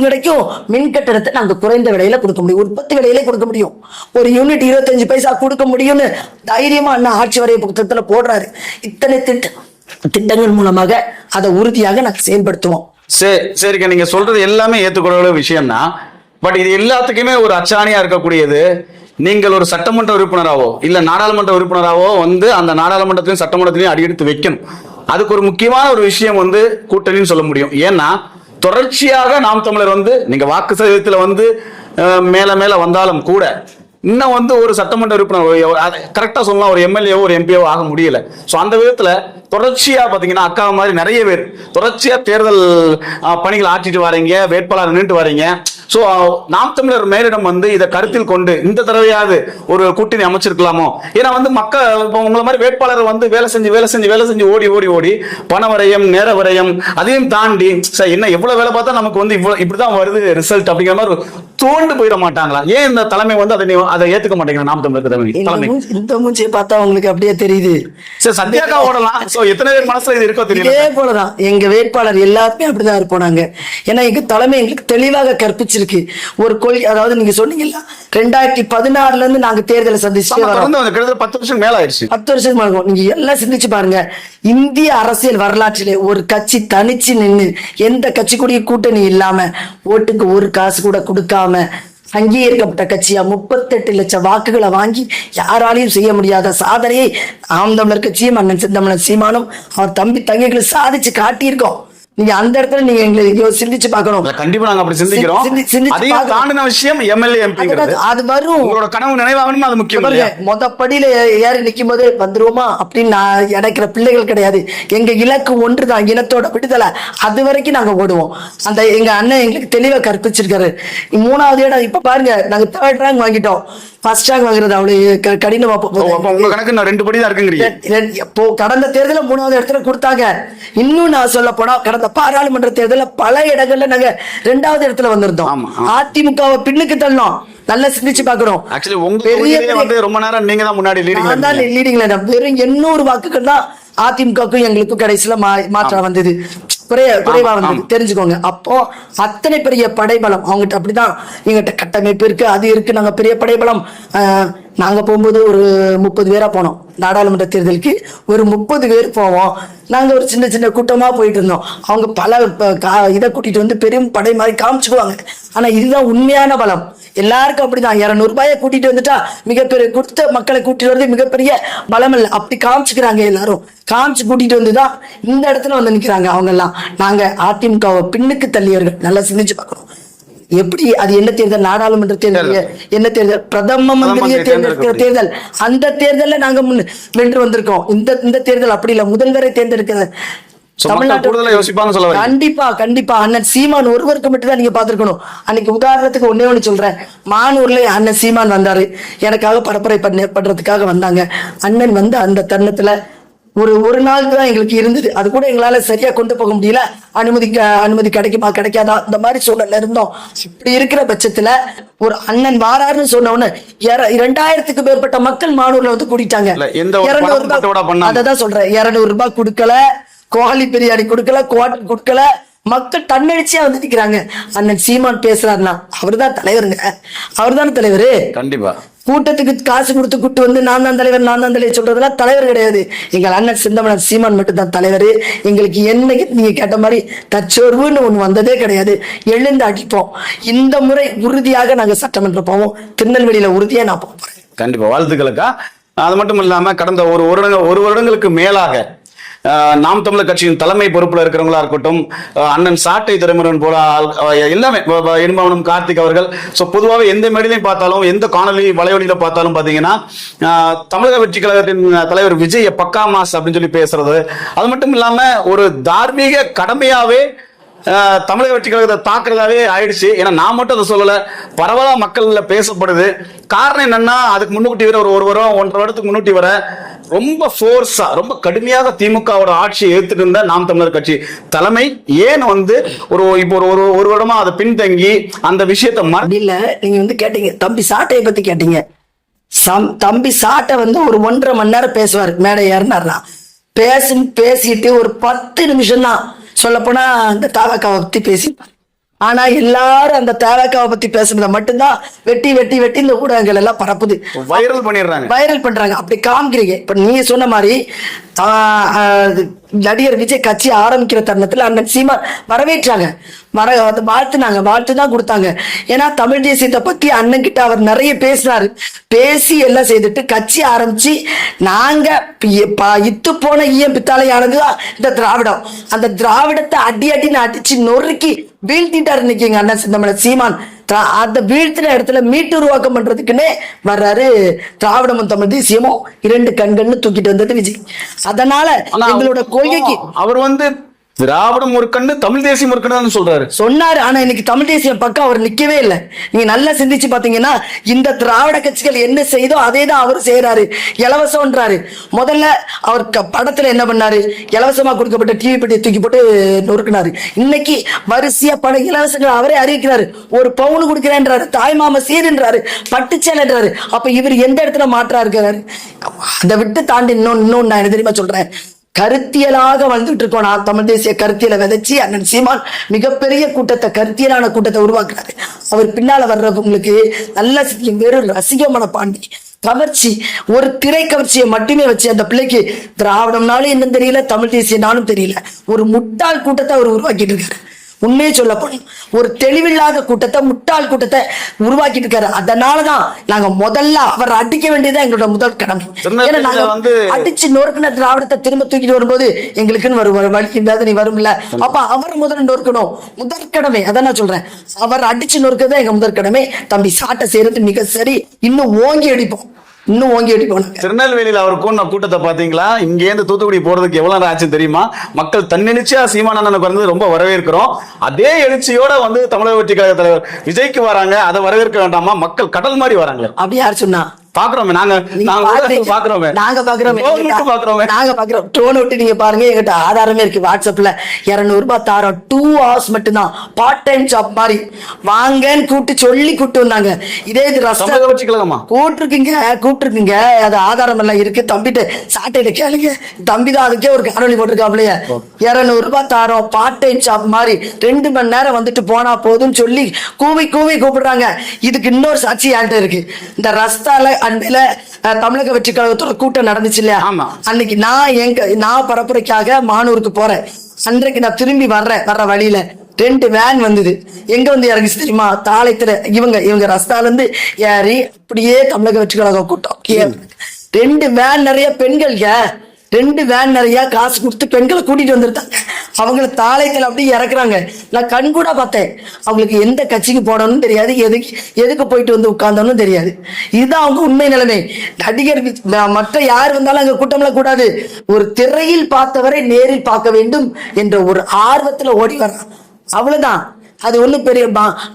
கிடைக்கும், மின் கட்டணத்தை நாங்க குறைந்த விலையில கொடுக்க முடியும், உற்பத்தி விலையிலே கொடுக்க முடியும். ஒரு யூனிட் 25 பைசா கொடுக்க முடியும்னு தைரியமா அண்ணா ஆட்சி வரைய புத்தகத்துல போடுறாரு. இத்தனை திட்டங்கள் மூலமாக அதை உறுதியாக நாங்கள் செயல்படுத்துவோம். சரிங்க, நீங்க சொல்றது எல்லாமே ஏற்றுக்கொள்ள விஷயம்னா, பட் இது எல்லாத்துக்குமே ஒரு அச்சாணியா இருக்கக்கூடியது, நீங்கள் ஒரு சட்டமன்ற உறுப்பினராவோ இல்ல நாடாளுமன்ற உறுப்பினராவோ வந்து அந்த நாடாளுமன்றத்திலையும் சட்டமன்றத்திலையும் அடியெடுத்து வைக்கணும். அதுக்கு ஒரு முக்கியமான ஒரு விஷயம் வந்து கூட்டணின்னு சொல்ல முடியும். ஏன்னா தொடர்ச்சியாக நாம் தமிழர் வந்து நீங்க வாக்கு சதவீதத்துல வந்து மேல வந்தாலும் கூட இன்னும் வந்து ஒரு சட்டமன்ற உறுப்பினர் கரெக்டா சொல்லலாம், ஒரு எம்எல்ஏவோ ஒரு எம்பியோ ஆக முடியல. சோ அந்த விதத்துல தொடர்ச்சியா பாத்தீங்கன்னா அக்கா மாதிரி நிறைய பேர் தொடர்ச்சியா தேர்தல் பணிகள் ஆற்றிட்டு வரீங்க, வேட்பாளர் நின்று வரீங்க. சோ நாம் தமிழர் மேலிடம் வந்து இதை கருத்தில் கொண்டு இந்த தடவையாவது ஒரு கூட்டணி அமைச்சிருக்கலாமோ. ஏன்னா வந்து மக்கள் உங்களை மாதிரி வேட்பாளர் வந்து வேலை செஞ்சு ஓடி பண வரையம், நேர வரையம், அதையும் தாண்டி சார் என்ன எவ்வளவு வேலை பார்த்தா நமக்கு வந்து இப்படிதான் வருது ரிசல்ட் அப்படிங்கிற மாதிரி தோண்டு போயிட மாட்டாங்களா? ஏன் இந்த தலைமை வந்து அதை ஏத்துக்க மாட்டேங்கிறாங்க? நாம் தமிழர் தலைமை இந்த மூஞ்சியை பார்த்தா உங்களுக்கு அப்படியே தெரியுது. சார் சத்யாக்கா ஓடலாம். சோ எத்தனை பேர் மனசுல இது இருக்கோ தெரியல. இதே போலதான் எங்க வேட்பாளர் எல்லாருமே அப்படிதான் இருப்போனாங்க. ஏன்னா எங்க தலைமை எங்களுக்கு தெளிவாக கற்பிச்சிருக்கு ஒரு கொள்கை. அதாவது நீங்க சொன்னீங்கல்ல 2016ல இருந்து நாங்க தேர்தலை சந்திச்சு 10 வருஷம் மேல ஆயிடுச்சு. 10 வருஷம் ஆகும். நீங்க எல்லாம் சிந்திச்சு பாருங்க, இந்திய அரசியல் வரலாற்றிலே ஒரு கட்சி தனிச்சு நின்று எந்த கட்சி கூடிய கூட்டணி இல்லாம ஓட்டுக்கு ஒரு காசு கூட கொடுக்காம அங்கீகரிக்கப்பட்ட கட்சியா 38 லட்சம் வாக்குகளை வாங்கி யாராலையும் செய்ய முடியாத சாதனையை நாம் தமிழர் கட்சியும் அண்ணன் செந்தமிழன் சீமானும் அவர் தம்பி தங்கைகளை சாதிச்சு காட்டியிருக்கோம். நீங்க அந்த இடத்துல நீங்க எங்களை சிந்திச்சு பார்க்கணும். கண்டிப்பா நாங்க அப்படி சிந்திக்கிறோம். தாண்டின விஷயம் எம்எல்ஏ எம்பி அது வரும். உங்களோட கனவு நினைவாகணும், அது முக்கியம். மொதப்படியில ஏறி நிக்கும் போது வந்துருவோமா அப்படின்னு நான் நினைக்கிற பிள்ளைகள் கிடையாது. எங்க இலக்கு ஒன்றுதான், இனத்தோட விடுதலை. அது வரைக்கும் நாங்க ஓடுவோம். அந்த எங்க அண்ணன் எங்களுக்கு தெளிவா கற்பிச்சிருக்காரு. 3வது இடம் இப்ப பாருங்க, நாங்க 3rd ரேங்க் வாங்கிட்டோம். ஃபர்ஸ்ட் ரேங்க் வாங்குறது அவ்வளவு கடினமா உங்க கணக்கு நான் 2 படி தான் இருக்குங்கிறீங்க. இப்போ கடந்த தேர்தலில் 3வது இடத்துல கொடுத்தாங்க. இன்னும் நான் சொல்ல போனா கடந்த பாராளுமன்ற தேர்தலில் பல இடங்கள்ல நாங்க 2வது இடத்துல வந்திருந்தோம். அதிமுகவை பின்னுக்கு தள்ளோம். நல்லா சிந்திச்சு பாக்கணும். ஆக்சுவலி உங்க வந்து ரொம்ப நேரம் நீங்க தான் முன்னாடி லீடிங்ல வெறும் 800 வாக்குகள் தான் அதிமுகவுக்கும் எங்களுக்கும் கடைசியில மாற்றம் வந்தது, குறைவா வந்தது, தெரிஞ்சுக்கோங்க. அப்போ அத்தனை பெரிய படைபலம் அவங்ககிட்ட. அப்படிதான் எங்கிட்ட கட்டமைப்பு இருக்கு, அது இருக்கு, நாங்க பெரிய படைபலம். நாங்க போகும்போது ஒரு 30 பேரா போனோம் நாடாளுமன்ற தேர்தலுக்கு. ஒரு 30 பேர் போவோம். நாங்க ஒரு சின்ன சின்ன கூட்டமா போயிட்டு இருந்தோம். அவங்க பல இதை கூட்டிட்டு வந்து பெரும் படை மாதிரி காமிச்சுக்குவாங்க. ஆனா இதுதான் உண்மையான பலம். எல்லாருக்கும் அப்படிதான். 200 ரூபாயை கூட்டிட்டு வந்துட்டா மிகப்பெரிய கொடுத்த மக்களை கூட்டிட்டு வந்து மிகப்பெரிய பலம் இல்லை, அப்படி காமிச்சுக்கிறாங்க. எல்லாரும் காமிச்சு கூட்டிட்டு வந்துதான் இந்த இடத்துல வந்து நிக்கிறாங்க அவங்க எல்லாம். நாங்க அதிமுகவை பின்னுக்கு தள்ளியவர்கள். நல்லா சிந்திச்சு பார்க்கணும். எப்படி அது என்ன தேர்தல்? நாடாளுமன்ற தேர்தல் என்ன தேர்தல்? பிரதம மந்திரியை தேர்ந்தெடுக்கிற தேர்தல். அந்த தேர்தல்ல நாங்க வென்று வந்திருக்கோம். இந்த தேர்தல் அப்படி இல்ல, முதல்வரை தேர்ந்தெடுக்கிறது. கண்டிப்பா கண்டிப்பா அண்ணன் சீமான் ஒருவருக்கு மட்டும் தான் நீங்க பாத்துருக்கணும். அன்னைக்கு உதாரணத்துக்கு ஒண்ணு சொல்றேன். மானூர்ல அண்ணன் சீமான் வந்தாரு, எனக்காக பரப்புரை பண்றதுக்காக வந்தாங்க. அண்ணன் வந்து அந்த தருணத்துல ஒரு நாள் தான் எங்களுக்கு இருந்தது. அது கூட எங்களால சரியா கொண்டு போக முடியல. அனுமதி கிடைக்குமா கிடைக்காதா அந்த மாதிரி சூழல்ல இருந்தோம். இப்படி இருக்கிற பட்சத்துல ஒரு அண்ணன் வாராருன்னு சொன்ன உடனே 2000க்கு மேற்பட்ட மக்கள் மானூர்ல வந்து கூட்டிட்டாங்க. 200 ரூபாய், அததான் சொல்றேன், 200 ரூபாய் கொடுக்கல, கோழி பிரியாணி கொடுக்கல, குவார்டர் கொடுக்கல. மக்கள் தன்னெழுச்சியா வந்து நிக்கிறாங்க. அண்ணன் சீமான் பேசுறாருன்னா அவர்தான் தலைவருங்க. அவர்தானே தலைவரு. கண்டிப்பா கூட்டத்துக்கு காசு கொடுத்து கூட்டு வந்து நான் தான் தலைவர் சொல்றதுலாம் தலைவர் கிடையாது. எங்கள் அண்ணன் சிந்தமலர் சீமான் மட்டும் தான் தலைவர். எங்களுக்கு என்னைக்கு நீங்க கேட்ட மாதிரி தச்சோர்வுன்னு ஒண்ணு வந்ததே கிடையாது. எழுந்து அடிப்போம். இந்த முறை உறுதியாக நாங்க சட்டமன்றம் போவோம். திருநெல்வேலியில உறுதியா நான் போறேன். கண்டிப்பா வாழ்த்துக்களுக்கா. அது மட்டும் இல்லாம கடந்த ஒரு வருடங்களுக்கு மேலாக நாம் தமிழர் கட்சியின் தலைமை பொறுப்புல இருக்கிறவங்களா இருக்கட்டும், அண்ணன் சாட்டை துரைமுருகன் போல எல்லாமே, இன்பவனம் கார்த்திக் அவர்கள், ஸோ பொதுவாக எந்த மேடையிலையும் பார்த்தாலும், எந்த காணொலி வலைவலியில பார்த்தாலும் பாத்தீங்கன்னா தமிழக வெற்றி கழகத்தின் தலைவர் விஜய் பக்கா மாஸ் அப்படின்னு சொல்லி பேசுறது. அது மட்டும் இல்லாம ஒரு தார்மீக கடமையாவே தமிழக வெற்றி கழகத்தை தாக்குறதாவே ஆயிடுச்சு. ஏன்னா நான் மட்டும் அதை சொல்லல, பரவலா மக்கள்ல பேசப்படுது. காரணம் என்னன்னா, அதுக்கு முன்னுக்கூட்டி வர ஒரு வாரம் 1.5 வருடத்துக்கு முன்னுட்டி வர ரொம்ப ஃபோர்ஸா ரொம்ப கடுமையாக திமுகவோட ஆட்சியை ஏத்துட்டு இருந்த நாம் தமிழர் கட்சி தலைமை ஏன் வந்து இப்போ ஒரு வருடமா அதை பின்தங்கி அந்த விஷயத்தை இல்ல. நீங்க வந்து கேட்டீங்க தம்பி சாட்டையை பத்தி கேட்டீங்க. தம்பி சாட்டை வந்து ஒரு 1.5 மணி நேரம் பேசுவாரு, மேடை ஏறினார்னா. பேசிட்டு ஒரு 10 நிமிஷம் தான் சொல்ல போனா அந்த தாவக்காவை பத்தி பேசிப்பாரு. ஆனா எல்லாரும் அந்த தாவக்காவை பத்தி பேசுறத மட்டும்தான் வெட்டி இந்த ஊடகங்கள் எல்லாம் பரப்புது, வைரல் பண்றாங்க. அப்படி காமிக்கிறீங்க. இப்ப நீங்க சொன்ன மாதிரி நடிகர் விஜய் கட்சி ஆரம்பிக்கிற தருணத்துல அண்ணன் சீமான் வரவேற்றாங்க, வாழ்த்து தான் கொடுத்தாங்க. ஏன்னா தமிழ் தேசியத்தை பத்தி அண்ணன் கிட்ட அவர் நிறைய பேசினாரு. பேசி எல்லாம் செய்துட்டு கட்சி ஆரம்பிச்சு நாங்க இத்து போன ஈயம் பித்தாலையானதுதான் இந்த திராவிடம். அந்த திராவிடத்தை அடின்னு அடிச்சு நொறுக்கி வீழ்த்திட்டாரு இன்னைக்கு எங்க அண்ணன் சிந்தமலர் சீமான். அந்த வீழ்த்தின இடத்துல மீட்டு உருவாக்கம் பண்றதுக்குன்னே வர்றாரு. திராவிடமும் தமிழ் தேசியமும் 2 கண்கள்னு தூக்கிட்டு வந்தது விஜய். அதனால எங்களோட கொள்கைக்கு அவர் வந்து திராவிடம் ஒரு கண்ணு தமிழ் தேசியம் ஒரு கண்ணு சொல்றாரு சொன்னாரு. ஆனா இன்னைக்கு தமிழ் தேசியம் பக்கம் அவர் நிக்கவே இல்லை. நீங்க நல்லா சிந்திச்சு பாத்தீங்கன்னா இந்த திராவிட கட்சிகள் என்ன செய்தோ அதே தான் அவர் செய்யறாரு. இலவசம்ன்றாரு. முதல்ல அவர் படத்துல என்ன பண்ணாரு, இலவசமா கொடுக்கப்பட்ட டிவி பெட்டியை தூக்கி போட்டு நொறுக்கினாரு. இன்னைக்கு வரிசையா பல இலவசங்கள் அவரே அறிவிக்கிறாரு. 1 பவுன் கொடுக்கிறேன்றாரு, தாய்மாம சீருன்றாரு, பட்டுச்சேலைன்றாரு. அப்ப இவர் எந்த இடத்துல மாற்றா இருக்கிறாரு? அதை விட்டு தாண்டி இன்னொன்னு நான் என்ன தெரியுமா சொல்றேன், கருத்தியலாக வந்துட்டு இருக்கோம். நான் தமிழ் தேசிய கருத்தியலை விதைச்சு அண்ணன் சீமான் மிகப்பெரிய கூட்டத்தை, கருத்தியலான கூட்டத்தை உருவாக்குறாரு. அவர் பின்னால வர்றவங்களுக்கு நல்ல வெறும் ரசிக மனப்பாண்டி, கவர்ச்சி, ஒரு திரை கவர்ச்சியை மட்டுமே வச்சு அந்த பிள்ளைக்கு திராவிடம்னாலும் என்னன்னு தெரியல, தமிழ் தேசியனாலும் தெரியல, ஒரு முட்டாள் கூட்டத்தை அவர் உருவாக்கிட்டு இருக்காரு. உண்மையே சொல்ல போனோம், ஒரு தெளிவில்லாத கூட்டத்தை, முட்டாள் கூட்டத்தை உருவாக்கிட்டு இருக்காரு. அதனாலதான் நாங்க முதல்ல அவர் அடிக்க வேண்டியதான் எங்களோட முதல் கடமை. ஏன்னா நாங்க அடிச்சு நொறுக்கின திராவிடத்தை திரும்ப தூக்கிட்டு வரும்போது எங்களுக்குன்னு வழி வேதனை வரும்ல. அப்ப அவர் முதல்ல நொறுக்கணும், முதற்கடமை. அதான் நான் சொல்றேன், அவர் அடிச்சு நொறுக்கிறது எங்க முதற்கடமை. தம்பி சாட்டை செய்யறது மிக சரி. இன்னும் ஓங்கி அடிப்போம். இன்னும் ஓங்கி வெட்டி போனாங்க. திருநெல்வேலியில அவர் கூட்டின கூட்டத்தை பாத்தீங்களா? இங்க இருந்து தூத்துக்குடி போறதுக்கு எவ்வளவு நேரம் ஆச்சுன்னு தெரியுமா? மக்கள் தன்னெழுச்சியா சீமானந்தனுக்கு வந்து ரொம்ப வரவேற்கிறோம். அதே எழுச்சியோட வந்து தமிழக வெற்றி கழக தலைவர் விஜய்க்கு வராங்க. அதை வரவேற்க வேண்டாமா? மக்கள் கடல் மாதிரி வராங்க. அப்படி யார் சொன்னா? பாக்குறோமே நாங்க பாக்குறோமே ட்ரோன் விட்டு நீங்க பாருங்க. எங்கிட்ட ஆதாரமே இருக்கு. வாட்ஸ்அப்ல 200 ரூபாய் தாரம் 2 hours மட்டும்தான். பார்ட் டைம் ஜாப் மாதிரி வாங்கன்னு கூப்பிட்டு வந்தாங்க. இதே இது வச்சுக்கலாமா? கூப்பிட்டுருக்குங்க. அது ஆதாரம் எல்லாம் இருக்கு. தம்பிட்டு சாட்டையில கேளுங்க. தம்பி தான் அதுக்கே ஒரு காணொலி போட்டிருக்காப்லையே. 200 ரூபாய் தாரம் பார்ட் டைம் ஜாப் மாதிரி 2 மணி நேரம் வந்துட்டு போனா போதும் சொல்லி கூவி கூப்பிடுறாங்க. இதுக்கு இன்னொரு சாட்சி யார்கிட்ட இருக்கு. இந்த ரஸ்தால அன்னையில தமிழக வெற்றி கழகத்தோட கூட்டம் நடந்துச்சு இல்லையா? அன்னைக்கு நான் பரப்புரைக்காக மானூருக்கு போறேன். அன்றைக்கு நான் திரும்பி வர்ற வழியில 2 வேன் வந்தது. எங்க வந்து இறங்கிச்சு தெரியுமா? தாளையத்துல இவங்க ரஸ்தால இருந்து ஏறி அப்படியே தமிழக வெற்றி கழக கூட்டம். 2 வேன் நிறைய பெண்கள், 2 வேன் நிறைய காசு கொடுத்து பெண்களை கூட்டிட்டு வந்துருந்தாங்க. அவங்கள தாளையத்துல அப்படியே இறக்குறாங்க. நான் கண் கூட பார்த்தேன். அவங்களுக்கு எந்த கட்சிக்கு போடணும்னு தெரியாது, எதுக்கு போயிட்டு வந்து உட்கார்ந்தோன்னு தெரியாது. இதுதான் அவங்க உண்மை நிலைமை. நடிகர் மற்ற யார் வந்தாலும் அங்க கூட்டம்லாம் கூடாது. ஒரு திரையில் பார்த்தவரை நேரில் பார்க்க வேண்டும் என்ற ஒரு ஆர்வத்துல ஓடி வர்றான். அவ்வளவுதான். அது ஒண்ணும் பெரிய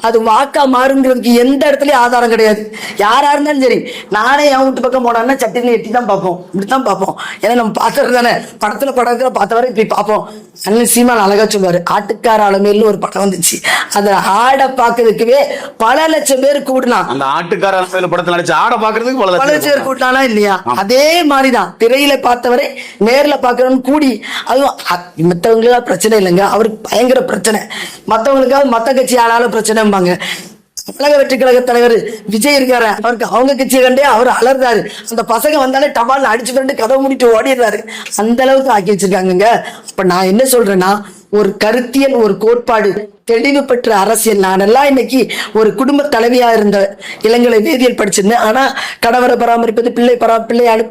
அது வாக்கா மாறுங்கிறதுக்கு எந்த இடத்துலயும் ஆதாரம் கிடையாது. யாரா இருந்தாலும் சரி, நானே என் வீட்டு பக்கம் போனான்னா சட்டினி எட்டி தான் பார்ப்போம். இப்படித்தான் பார்ப்போம். ஏன்னா நம்ம பார்த்தது தானே. படத்துல பார்த்தவரை இப்படி பார்ப்போம். அண்ணன் சீமான் அழகா சொல்லுவாரு, ஆட்டுக்கார அலமேல்னு ஒரு படம் வந்துச்சு. அந்த ஆடை பாக்குறதுக்குவே பல லட்சம் பேர் கூடலாம். அந்த ஆட்டுக்கார அலமேல் படத்துல நடிச்ச ஆடை பாக்குறதுக்கு பல லட்சம் பேர் கூட்டானா இல்லையா? அதே மாதிரிதான் திரையில பார்த்தவரை நேர்ல பாக்குறோம்னு கூடி. அதுவும் மத்தவங்களுக்கா பிரச்சனை இல்லைங்க, அவருக்கு பயங்கர பிரச்சனை. மத்தவங்களுக்காவது மத்த கட்சி ஆளாலும் பிரச்சனைம்பாங்க. தமிழக வெற்றி கழக தலைவர் விஜய் இருக்காரு, அவருக்கு அவங்க கட்சியை கண்டே அவர் அலர்றாரு. அந்த பசங்க வந்தாலே டபால் அடிச்சு கொண்டு கதவை மூடிட்டு ஓடிடுறாரு. அந்த அளவுக்கு ஆக்கி வச்சிருக்காங்க. அப்ப நான் என்ன சொல்றேன்னா, ஒரு கருத்தியல், ஒரு கோட்பாடு, தெளிவு பெற்ற அரசியல். நானெல்லாம் இன்னைக்கு ஒரு குடும்ப தலைவியா இருந்த இளங்கலை வேதியியல் படிச்சிருந்தேன். ஆனா கணவரை பராமரிப்பது, பிள்ளை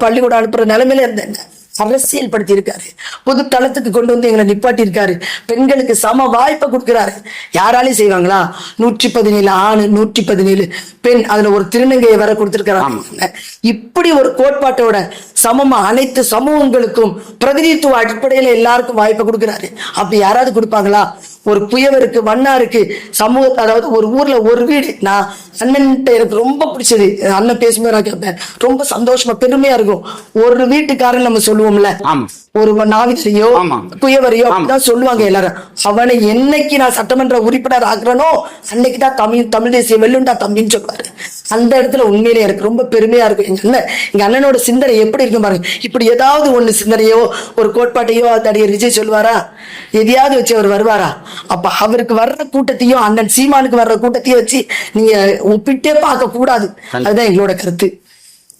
பள்ளிக்கூடம் அனுப்புற நிலைமையில இருந்தேன். அரசியல் படுத்தி இருக்காரு. பொது தளத்துக்கு கொண்டு வந்து எங்களை நிப்பாட்டி இருக்காரு. பெண்களுக்கு சம வாய்ப்பை கொடுக்கிறாரு. யாராலையும் செய்வாங்களா? 117 ஆண், 117 பெண், அதுல ஒரு திருநங்கையை வர கொடுத்திருக்கிறாங்க. இப்படி ஒரு கோட்பாட்டோட சமமா அனைத்து சமூகங்களுக்கும் பிரதிநிதித்துவ அடிப்படையில எல்லாருக்கும் வாய்ப்பை கொடுக்கிறாரு. அப்படி யாராவது கொடுப்பாங்களா? ஒரு புயவருக்கு, வண்ணாருக்கு சமூகத்தை, அதாவது ஒரு ஊர்ல ஒரு வீடு. நான் அண்ணன் எனக்கு ரொம்ப பிடிச்சது, அண்ணன் பேசும்போது நான் கேட்பேன், ரொம்ப சந்தோஷமா பெருமையா இருக்கும். ஒரு வீட்டுக்காரன் நம்ம சொல்லுவோம்ல, ஒரு நாவிசையோ குயவரையோ அப்படிதான் சொல்லுவாங்க எல்லாரும். அவனை என்னைக்கு நான் சட்டமன்ற உறுப்பினர் ஆக்குறனோ அன்னைக்குதான் தமிழ் தேசிய வெல்லுண்டா தம்பின்னு சொல்லுவாரு. அந்த இடத்துல உண்மையிலே எனக்கு ரொம்ப பெருமையா இருக்கும். எங்க அண்ணனோட சிந்தனை எப்படி இருக்கும் பாருங்க. இப்படி ஏதாவது ஒண்ணு சிந்தனையோ ஒரு கோட்பாட்டையோ நடிகர் விஜய் சொல்லுவாரா? எதையாவது வச்சு அவர் வருவாரா? அப்ப அவருக்கு வர்ற கூட்டத்தையும் அண்ணன் சீமானுக்கு வர்ற கூட்டத்தையும் வச்சு நீங்க ஒப்பிட்டே பார்க்க கூடாது. அதுதான் எங்களோட கருத்து.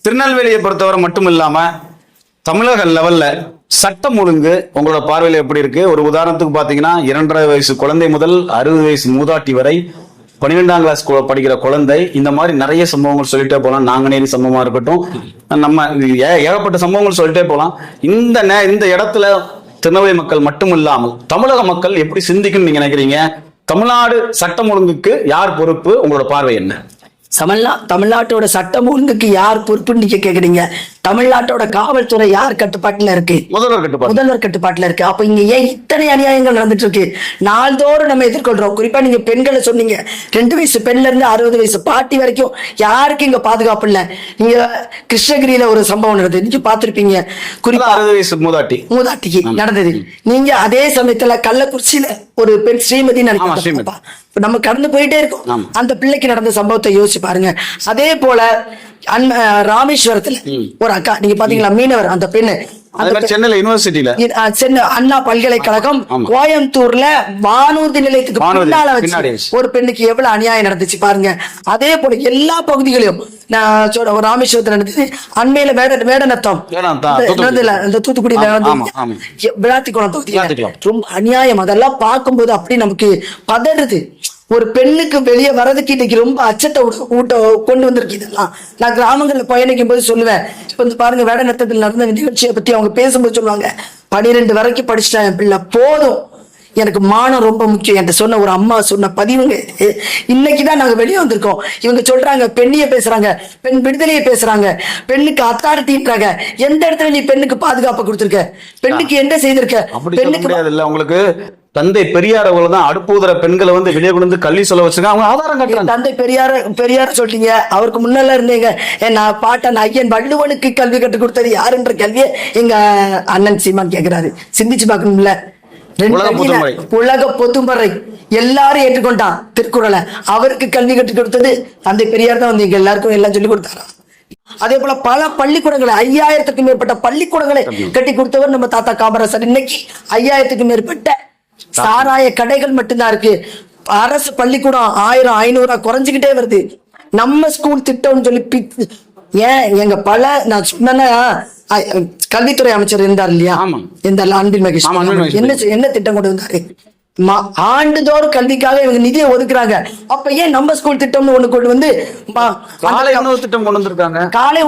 திருநெல்வேலியை பொறுத்தவரை மட்டும் இல்லாம தமிழக லெவல்ல சட்டம் ஒழுங்கு உங்களோட பார்வையில எப்படி இருக்கு? ஒரு உதாரணத்துக்கு பாத்தீங்கன்னா 2.5 வயசு குழந்தை முதல் 60 வயசு மூதாட்டி வரை, 12ஆம் கிளாஸ் படிக்கிற குழந்தை, இந்த மாதிரி நிறைய சம்பவங்கள் சொல்லிட்டே போலாம். நாங்குநேரி சம்பவமா இருக்கட்டும், நம்ம ஏகப்பட்ட சம்பவங்கள் சொல்லிட்டே போலாம். இந்த இடத்துல திருநெல்வேலி மக்கள் மட்டும் இல்லாமல் தமிழக மக்கள் எப்படி சிந்திக்கணும்னு நீங்க நினைக்கிறீங்க? தமிழ்நாடு சட்டம் ஒழுங்குக்கு யார் பொறுப்பு? உங்களோட பார்வை என்ன? தமிழ்நாட்டோட சட்டம் ஒழுங்குக்கு யார் பொறுப்புன்னு நீங்க கேக்குறீங்க. தமிழ்நாட்டோட காவல்துறை யார் கட்டுப்பாட்டுல இருக்கு? முதல்வர் கட்டுப்பாட்டுல இருக்கு. அப்ப இங்க ஏன் இத்தனை அநியாயங்கள் நடந்துட்டு இருக்கு? நாள்தோறும் நம்ம எதிர்கொள்றோம். குறிப்பா நீங்க பெண்களை சொன்னீங்க, 2 வயசு பெண்ல இருந்து 60 வயசு பாட்டி வரைக்கும் யாருக்கு இங்க பாதுகாப்பு இல்ல. நீங்க கிருஷ்ணகிரியில ஒரு சம்பவம் நடந்தது, நீங்க பாத்திருப்பீங்க. குறிப்பா 60 வயசு மூதாட்டிக்கு நடந்தது. நீங்க அதே சமயத்துல கள்ளக்குறிச்சியில ஒரு பெண் ஸ்ரீமதி நினைப்பா, நம்ம கடந்து போயிட்டே இருக்கோம். அந்த பிள்ளைக்கு நடந்த சம்பவத்தை யோசிச்சு பாருங்க. அதே போல ராமேஸ்வரத்துல ஒரு அக்கா, நீங்க பாத்தீங்களா, மீனவர், அந்த பெண்ணு சென்னை யூனிவர்சிட்டியில, சென்னை அண்ணா பல்கலைக்கழகம் கோயம்புத்தூர்ல வானூர்தி நிலையத்துக்கு பின்னால வச்சு ஒரு பெண்ணுக்கு எவ்வளவு அநியாயம் நடந்துச்சு பாருங்க. அதே போல எல்லா பகுதிகளையும் நான் சொல்ற ராமேஸ்வரத்துல நடந்தது. அண்மையில வேடநத்தம் இந்த தூத்துக்குடி விளாத்திக்குளம் தொகுதி ரொம்ப அநியாயம். அதெல்லாம் பார்க்கும்போது அப்படி நமக்கு பதறுது. ஒரு பெண்ணுக்கு வெளியே வர்றதுக்கு இன்னைக்கு ரொம்ப அச்சத்தை கொண்டு வந்திருக்கு. இதெல்லாம் நான் கிராமங்கள்ல பயணிக்கும் போது சொல்லுவேன். இப்ப வந்து பாருங்க, வேடநத்தத்தில் நடந்த நிகழ்ச்சியை பத்தி அவங்க பேசும்போது சொல்லுவாங்க, 12 வரைக்கும் படிச்சுட்டா என் பிள்ளை, போதும் எனக்கு மானம் ரொம்ப முக்கியம் என்கிட்ட சொன்ன ஒரு அம்மா சொன்ன பதிவுங்க இது. இன்னைக்குதான் நாங்க வெளியே வந்திருக்கோம். இவங்க சொல்றாங்க பெண்ணிய பேசுறாங்க, பெண் விடுதலையை பேசுறாங்க, பெண்ணுக்கு அத்தாரிட்டின்றாங்க. எந்த இடத்துல நீ பெண்ணுக்கு பாதுகாப்பு கொடுத்திருக்க? பெண்ணுக்கு என்ன செய்திருக்க? அப்படி சொல்ல பெண்ணுக்கு முடியாது இல்ல. உங்களுக்கு தந்தை பெரியார் அவர்கள் தான் அடுப்புதர பெண்களை வந்து வெளியே கொண்டு வந்து கல்வி சொல்ல வச்சிருக்காங்க. அவங்க ஆதாரம் காட்டுறாங்க. தந்தை பெரியார சொல்றீங்க, அவருக்கு முன்னால இருந்தீங்க. நான் பாட்டன் ஐயன் வள்ளுவனுக்கு கல்வி கற்றுக் கொடுத்தது யாருன்ற கல்வியை எங்க அண்ணன் சீமான் கேட்கிறாரு. சிந்திச்சு பார்க்கணும்ல. உலக பொதுமறை எல்லாரும் ஏற்றுக்கொண்டான் திருக்குறளை. அவருக்கு கல்வி கற்றுக் கொடுத்தது தந்தை பெரியார் தான். வந்து எங்க எல்லாருக்கும் எல்லாம் சொல்லி கொடுத்தாரா? அதே போல பல பள்ளிக்கூடங்களை 5000க்கும் மேற்பட்ட பள்ளிக்கூடங்களை கட்டி கொடுத்தவர் நம்ம தாத்தா காமராசர். இன்னைக்கு 5000க்கும் மேற்பட்ட சாராய கடைகள் மட்டும்தான் இருக்கு. அரசு பள்ளிக்கூடம் 1000 500 குறைஞ்சுக்கிட்டே வருது. நம்ம ஸ்கூல் திட்டம்னு சொல்லி ஏன் எங்க நான் சொன்னா கல்வித்துறை அமைச்சர் இருந்தார் இல்லையா, இந்த அன்பில் மகேஷ் என்ன திட்டம் கொண்டு வந்தாரு? ஆண்டுதோறும் கல்விக்காக இவங்க நிதியை ஒதுக்குறாங்க. அப்ப ஏன் நம்ம ஸ்கூல் திட்டம்னு ஒண்ணு கொண்டு வந்து காலை உணவு திட்டம் கொண்டு வந்திருக்காங்க. காலை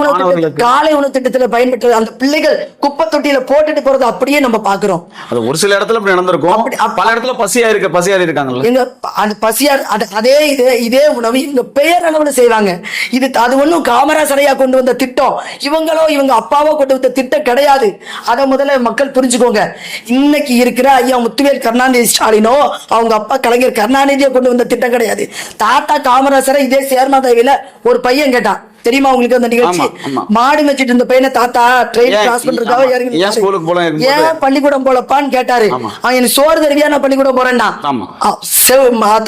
உணவு திட்டத்துல பயன்பெற்ற அந்த பிள்ளைகள் குப்பை தொட்டியில போட்டுட்டு போறது அப்படியே நம்ம பாக்குறோம். அது ஒரு சில இடத்துல இப்படி நடந்திருக்கும். பல இடத்துல பசியாரி இருக்காங்க. எங்க அந்த பசியார் இதே உணவு இவங்க பெயர் அளவுல செய்வாங்க. அது ஒண்ணும் காமராசரையா கொண்டு வந்த திட்டம், இவங்க அப்பாவோ கொண்டு வந்த திட்டம் கிடையாது. அதை முதல்ல மக்கள் புரிஞ்சுக்கோங்க. இன்னைக்கு இருக்கிற ஐயா முத்துவேல் கருணாநிதி ஸ்டாலின் அவங்க அப்பா கலைஞர் கருணாநிதியை கொண்டு வந்த திட்டம் கிடையாது. தாத்தா காமராசரை இதே சேர்மாதேவியில ஒரு பையன் கேட்டான், தெரியுமா உங்களுக்கு அந்த நிகழ்ச்சி? மாடு வச்சுட்டு இருந்த பையனை தாத்தா ட்ரெயின் கிராஸ் பண்றதுக்காக ஏன் பள்ளிக்கூடம் போலப்பான்னு கேட்டாரு. எனக்கு சோறு தருவியா, நான் பள்ளிக்கூடம் போறேன்னா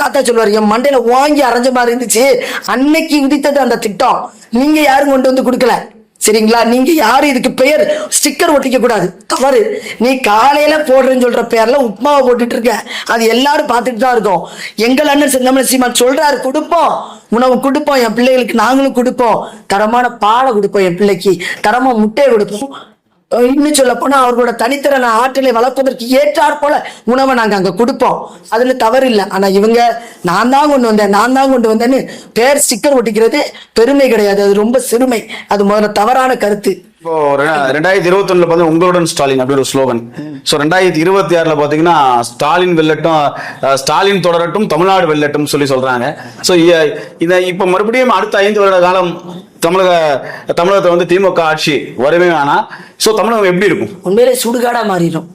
தாத்தா சொல்லுவாரு, என் மண்டையில வாங்கி அரைஞ்ச மாதிரி இருந்துச்சு. அன்னைக்கு விதித்தது அந்த திட்டம். நீங்க யாரும் கொண்டு வந்து கொடுக்கல, சரிங்களா? நீங்க யாரும் இதுக்கு பெயர் ஸ்டிக்கர் ஒட்டிக்க கூடாது, தவறு. நீ காலையில போடுறேன்னு சொல்ற பேர்ல உப்மாவை போட்டுட்டு இருக்க, அது எல்லாரும் பார்த்துட்டு தான் இருக்கோம். எங்கள் அண்ணன் செந்தமிழ் சீமான் சொல்றாரு, கொடுப்போம் உணவு கொடுப்போம், என் பிள்ளைகளுக்கு நாங்களும் கொடுப்போம், தரமான பாலை கொடுப்போம், என் பிள்ளைக்கு தரமா முட்டையை கொடுப்போம். இன்னும் சொல்ல போனா அவர்களோட தனித்திறன ஆற்றலை வளர்ப்பதற்கு ஏற்றாற் போல உணவை நாங்க அங்க கொடுப்போம். அதுல தவறு இல்லை. ஆனா இவங்க நான் தான் கொண்டு வந்தேன்னு பேர் ஸ்டிக்கர் ஒட்டிக்கிறது பெருமை கிடையாது, அது ரொம்ப சிறுமை. அது முதல்ல தவறான கருத்து. இப்போ 2021 பாத்தீங்கன்னா உங்களுடன் ஸ்டாலின் அப்படி ஒரு ஸ்லோகன். சோ 2026 பாத்தீங்கன்னா ஸ்டாலின் வெல்லட்டும், ஸ்டாலின் தொடரட்டும், தமிழ்நாடு வெல்லட்டும் சொல்லி சொல்றாங்க. சோ இத இப்ப மறுபடியும் அடுத்த 5 வருட காலம் தமிழகத்தை வந்து திமுக ஆட்சி வரவே வேணாம். சோ தமிழகம் எப்படி இருக்கும்? உண்மையிலே சுடுகாடா மாறிடும்.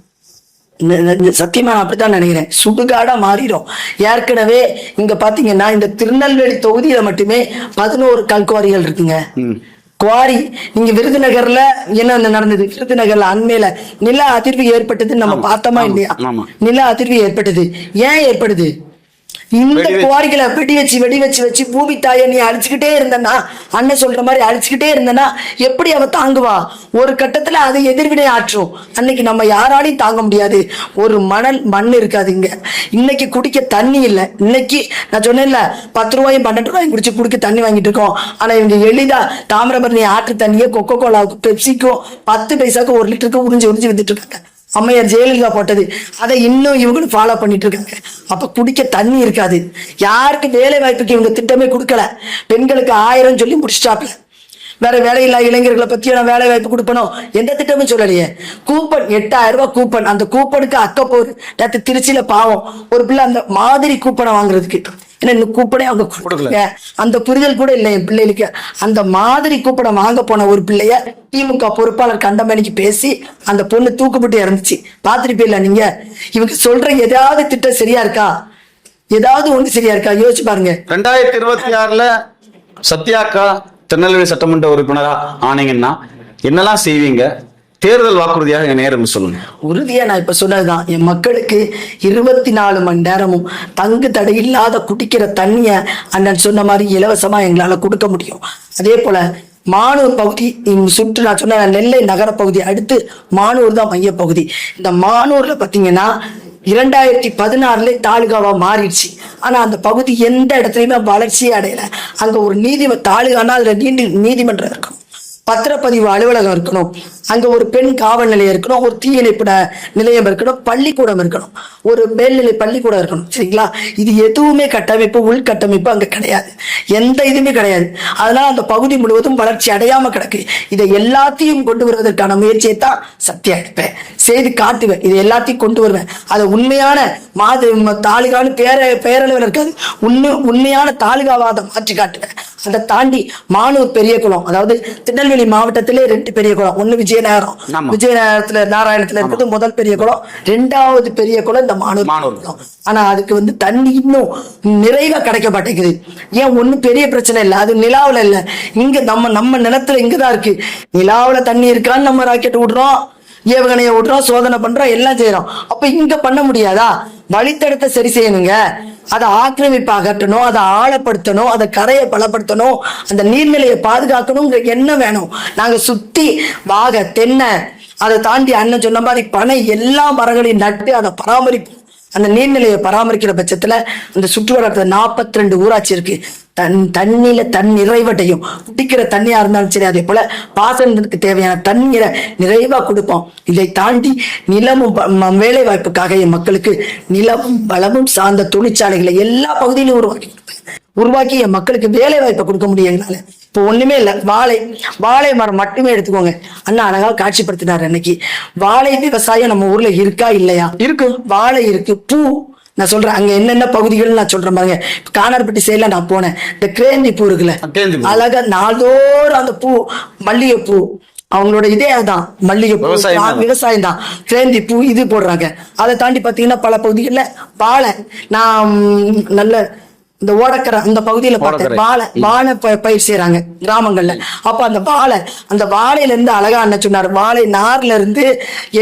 சத்தியமா நான் அப்படித்தான் நினைக்கிறேன். சுடுகாடா மாறிடும். ஏற்கனவே இங்க பாத்தீங்கன்னா இந்த திருநெல்வேலி தொகுதியில மட்டுமே 11 கல்குவாரிகள் இருக்குங்க. குவாரி நீங்க விருதுநகர்ல என்ன நடந்தது? விருதுநகர்ல அண்மையில நில அதிர்வு ஏற்பட்டது, நம்ம பார்த்தோமா இல்லையா? நில அதிர்வு ஏற்பட்டது. ஏன் ஏற்படுது? இந்த குவாரிகளை வெடி வச்சு பூமி தாயை நீ அழிச்சுக்கிட்டே இருந்தனா, அண்ணன் சொல்ற மாதிரி அழிச்சுக்கிட்டே இருந்தனா எப்படி அவ தாங்குவா? ஒரு கட்டத்துல அது எதிர்வினை ஆற்றும். அன்னைக்கு நம்ம யாராலையும் தாங்க முடியாது. ஒரு மண் இருக்காது இங்க. இன்னைக்கு குடிக்க தண்ணி இல்லை. இன்னைக்கு நான் சொன்னேன்ல 10 ரூபாயும் 12 ரூபாயும் குடிக்க தண்ணி வாங்கிட்டு இருக்கோம். ஆனா இவங்க எளிதா தாமிரபரணி ஆற்று தண்ணியை கொக்கோ கோலாவுக்கு பெப்சிக்கும் 10 பைசாக்கு 1 லிட்டருக்கு உறிஞ்சு வித்துட்டு இருக்காங்க. அம்மையார் ஜெயலலிதா போட்டது. அதை இன்னும் இவங்களும் ஃபாலோ பண்ணிட்டு இருக்காங்க. அப்ப குடிக்க தண்ணி இருக்காது. யாருக்கு வேலை வாய்ப்புக்கு இவங்க திட்டமே கொடுக்கல. பெண்களுக்கு 1000 சொல்லி முடிச்சிட்டாப்ல. வேற வேலையில்லா இளைஞர்களை பத்தி நான் வேலை வாய்ப்பு கொடுப்பணும் எந்த திட்டமும் சொல்லலையே. கூப்பன் 8000 ரூபாய் கூப்பன். அந்த கூப்பனுக்கு அக்கப்போர் நேற்று திருச்சியில பாவம் ஒரு பிள்ளை அந்த மாதிரி கூப்பனை வாங்குறதுக்கு கூப்பனே அவங்க கொடுக்கல. அந்த புரிதல் கூட இல்லை என் பிள்ளைகளுக்கு. அந்த மாதிரி கூப்பனை வாங்க போன ஒரு பிள்ளைய திமுக பொறுப்பாளர் கண்டமணிக்கு பேசி அந்த பொண்ணு தூக்குப்பட்டு இறந்துச்சு. பாத்துருப்பீங்களா நீங்க? இவங்க சொல்ற ஏதாவது திட்டம் சரியா இருக்கா? ஏதாவது ஒண்ணு சரியா இருக்கா? யோசிச்சு பாருங்க. 2026 சத்யாக்கா திருநெல்வேலி சட்டமன்ற உறுப்பினரா ஆனீங்கன்னா என்னெல்லாம் செய்வீங்க? தேர்தல் வாக்குறுதியாக நேரம் சொல்லுங்க. உறுதியா நான் இப்ப சொன்னதுதான். என் மக்களுக்கு 24 மணி நேரமும் தங்கு தடை இல்லாத குடிக்கிற தண்ணிய அண்ணன் சொன்ன மாதிரி இலவசமா எங்களால கொடுக்க முடியும். அதே போல மானூர் பகுதி சுற்று நான் சொன்ன நெல்லை நகர பகுதி அடுத்து மானூர் தான் மையப்பகுதி. இந்த மானூர்ல பாத்தீங்கன்னா 2016 தாலுகாவா மாறிடுச்சு. ஆனா அந்த பகுதி எந்த இடத்துலயுமே வளர்ச்சியே அடையல. அங்க ஒரு தாலுகானா அதுல நீதிமன்றம் இருக்கும். பத்திரப்பதிவு அலுவலகம் இருக்கணும், அங்க ஒரு பெண் காவல் நிலையம் இருக்கணும், ஒரு தீயணைப்பு நிலையம் இருக்கணும், பள்ளிக்கூடம் இருக்கணும், ஒரு மேல்நிலை பள்ளிக்கூடம் இருக்கணும். சரிங்களா? இது எதுவுமே கட்டமைப்பு, உள்கட்டமைப்பு அங்க கிடையாது, எந்த இதுவுமே கிடையாது. அதனால அந்த பகுதி முழுவதும் வளர்ச்சி அடையாம கிடக்கு. இதை எல்லாத்தையும் கொண்டு வருவதற்கான முயற்சியை தான் சக்தியா எடுப்பேன், செய்து காட்டுவேன். இதை எல்லாத்தையும் கொண்டு வருவேன். அதை உண்மையான தாலுகான்னு பேரளவில் இருக்காது, உண்மையான தாலுகாவாத மாற்றி காட்டுவேன். அதை தாண்டி மானூர் பெரிய குளம், அதாவது திருநெல்வேலி மாவட்டத்திலே 2 பெரிய குளம், ஒண்ணு விஜயநகரத்துல நாராயணத்துல இருக்கிறது முதல் பெரிய குளம், 2வது பெரிய குளம் இந்த மானூர் குளம். ஆனா அதுக்கு தண்ணி இன்னும் நிறைவா கிடைக்க மாட்டேங்குது. ஏன்? ஒண்ணு பெரிய பிரச்சனை இல்லை, அது நிலாவுல இல்ல, இங்க நம்ம நிலத்துல இங்கதான் இருக்கு. நிலாவுல தண்ணி இருக்கான்னு நம்ம ராக்கெட் விடுறோம், ஏவுகணையை விடுறோம், சோதனை பண்றோம், எல்லாம் செய்யறோம். அப்ப இங்க பண்ண முடியாதா? வழித்தடத்தை சரி செய்யணுங்க. அதை ஆக்கிரமிப்பு அகற்றணும், அதை ஆழப்படுத்தணும், அதை கரையை பலப்படுத்தணும், அந்த நீர்நிலையை பாதுகாக்கணும். என்ன வேணும்? நாங்க சுத்தி வாகை, தென்னை, அதை தாண்டி அண்ணன் சொன்ன மாதிரி பனை, எல்லா மரங்களையும் நட்டு அதை பராமரிப்போம். அந்த நீர்நிலையை பராமரிக்கிற பட்சத்துல அந்த சுற்றுவட்டாரத்துல 42 ஊராட்சி இருக்கு. தண்ணியில தன் நிறைவட்டையும், குடிக்கிற தண்ணியா இருந்தாலும் சரி, அதே போல பாசனத்துக்கு தேவையான தண்ணீரை நிறைவா கொடுப்போம். இதை தாண்டி நிலமும் வேலை வாய்ப்புக்காக என் மக்களுக்கு நிலமும் வளமும் சார்ந்த தொழிற்சாலைகளை எல்லா பகுதியிலும் உருவாக்கி என் மக்களுக்கு வேலை வாய்ப்பை கொடுக்க முடியும் எங்களால. இப்போ ஒண்ணுமே இல்லை, வாழை மரம் மட்டுமே எடுத்துக்கோங்க. அண்ணா அழகா காட்சிப்படுத்தினார். அன்னைக்கு வாழை விவசாயம் நம்ம ஊர்ல இருக்கா இல்லையா? இருக்கு, வாழை இருக்கு. பூ நான் சொல்றேன், அங்க என்னென்ன பகுதிகள் நான் சொல்றேன் பாருங்க. கானார்பட்டி சைட்ல நான் போனேன், இந்த கிரேந்தி பூ இருக்குல்ல, அழகா நாள்தோறும் அந்த பூ, மல்லிகைப்பூ, அவங்களோட இதே அதான் மல்லிகைப்பூ, விவசாயம் தான். கிரேந்தி பூ இது போடுறாங்க. அதை தாண்டி பாத்தீங்கன்னா பல பகுதிகள்ல வாழை, நான் நல்ல இந்த ஓடக்கரை அந்த பகுதியில பார்த்தேன், வாழை பயிர் செய்யறாங்க கிராமங்கள்ல. அப்ப அந்த வாழையில இருந்து அழகா அண்ணன் சொன்னார், வாழை நார்ல இருந்து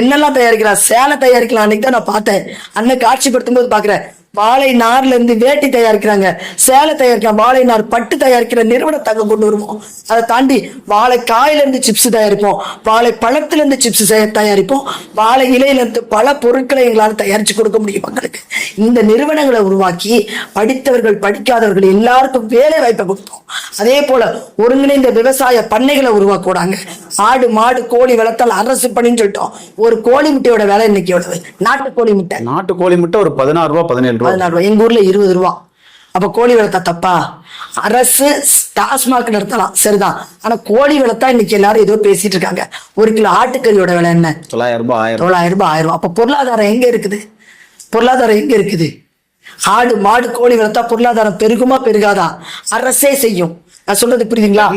என்னெல்லாம் தயாரிக்கிறார், சேலை தயாரிக்கலாம். அன்னைக்கு தான் நான் பார்த்தேன், அண்ணன் காட்சிப்படுத்தும் போது பாக்குறேன். வாழை நார்ல இருந்து வேட்டி தயாரிக்கிறாங்க, சேலை தயாரிக்கிறாங்க, வாழை நார் பட்டு தயாரிக்கிற நிறுவனத்தை அங்க கொண்டு வருவோம். அதை தாண்டி வாழை காயில இருந்து சிப்ஸ் தயாரிப்போம், வாழை பழத்துல இருந்து சிப்ஸ் தயாரிப்போம், வாழை இலையில இருந்து பல பொருட்களை எங்களால் தயாரிச்சு கொடுக்க முடியும் மக்களுக்கு. இந்த நிறுவனங்களை உருவாக்கி படித்தவர்கள் படிக்காதவர்கள் எல்லாருக்கும் வேலை வாய்ப்பை கொடுத்தோம். அதே போல ஒருங்கிணைந்த விவசாய பண்ணைகளை உருவாக்குறாங்க. ஆடு மாடு கோழி வளர்த்தால் அரசு பணின்னு சொல்லிட்டோம். ஒரு கோழி முட்டையோட விலை இன்னைக்கு எவ்வளவு? நாட்டு கோழி முட்டை ஒரு 16 ரூபா 17 ரூபா, எங்க ஊர்ல 20 ரூபா. அப்ப கோழி வளர்த்தா தப்பா? அரசு டாஸ்மாக் நடத்தலாம், சரிதான். ஆனா கோழி வளர்த்தா இன்னைக்கு எல்லாரும் ஏதோ பேசிட்டு இருக்காங்க. 1 கிலோ ஆட்டுக்கறியோட விலை என்ன? 900 ரூபாய் 1000 ரூபாய். அப்ப பொருளாதாரம் எங்க இருக்குது? ஆடு மாடு கோழி வளர்த்தா பொருளாதாரம் பெருகுமா பெருகாதா? அரசே செய்யும். நான் சொல்றது புரியுதுங்களா?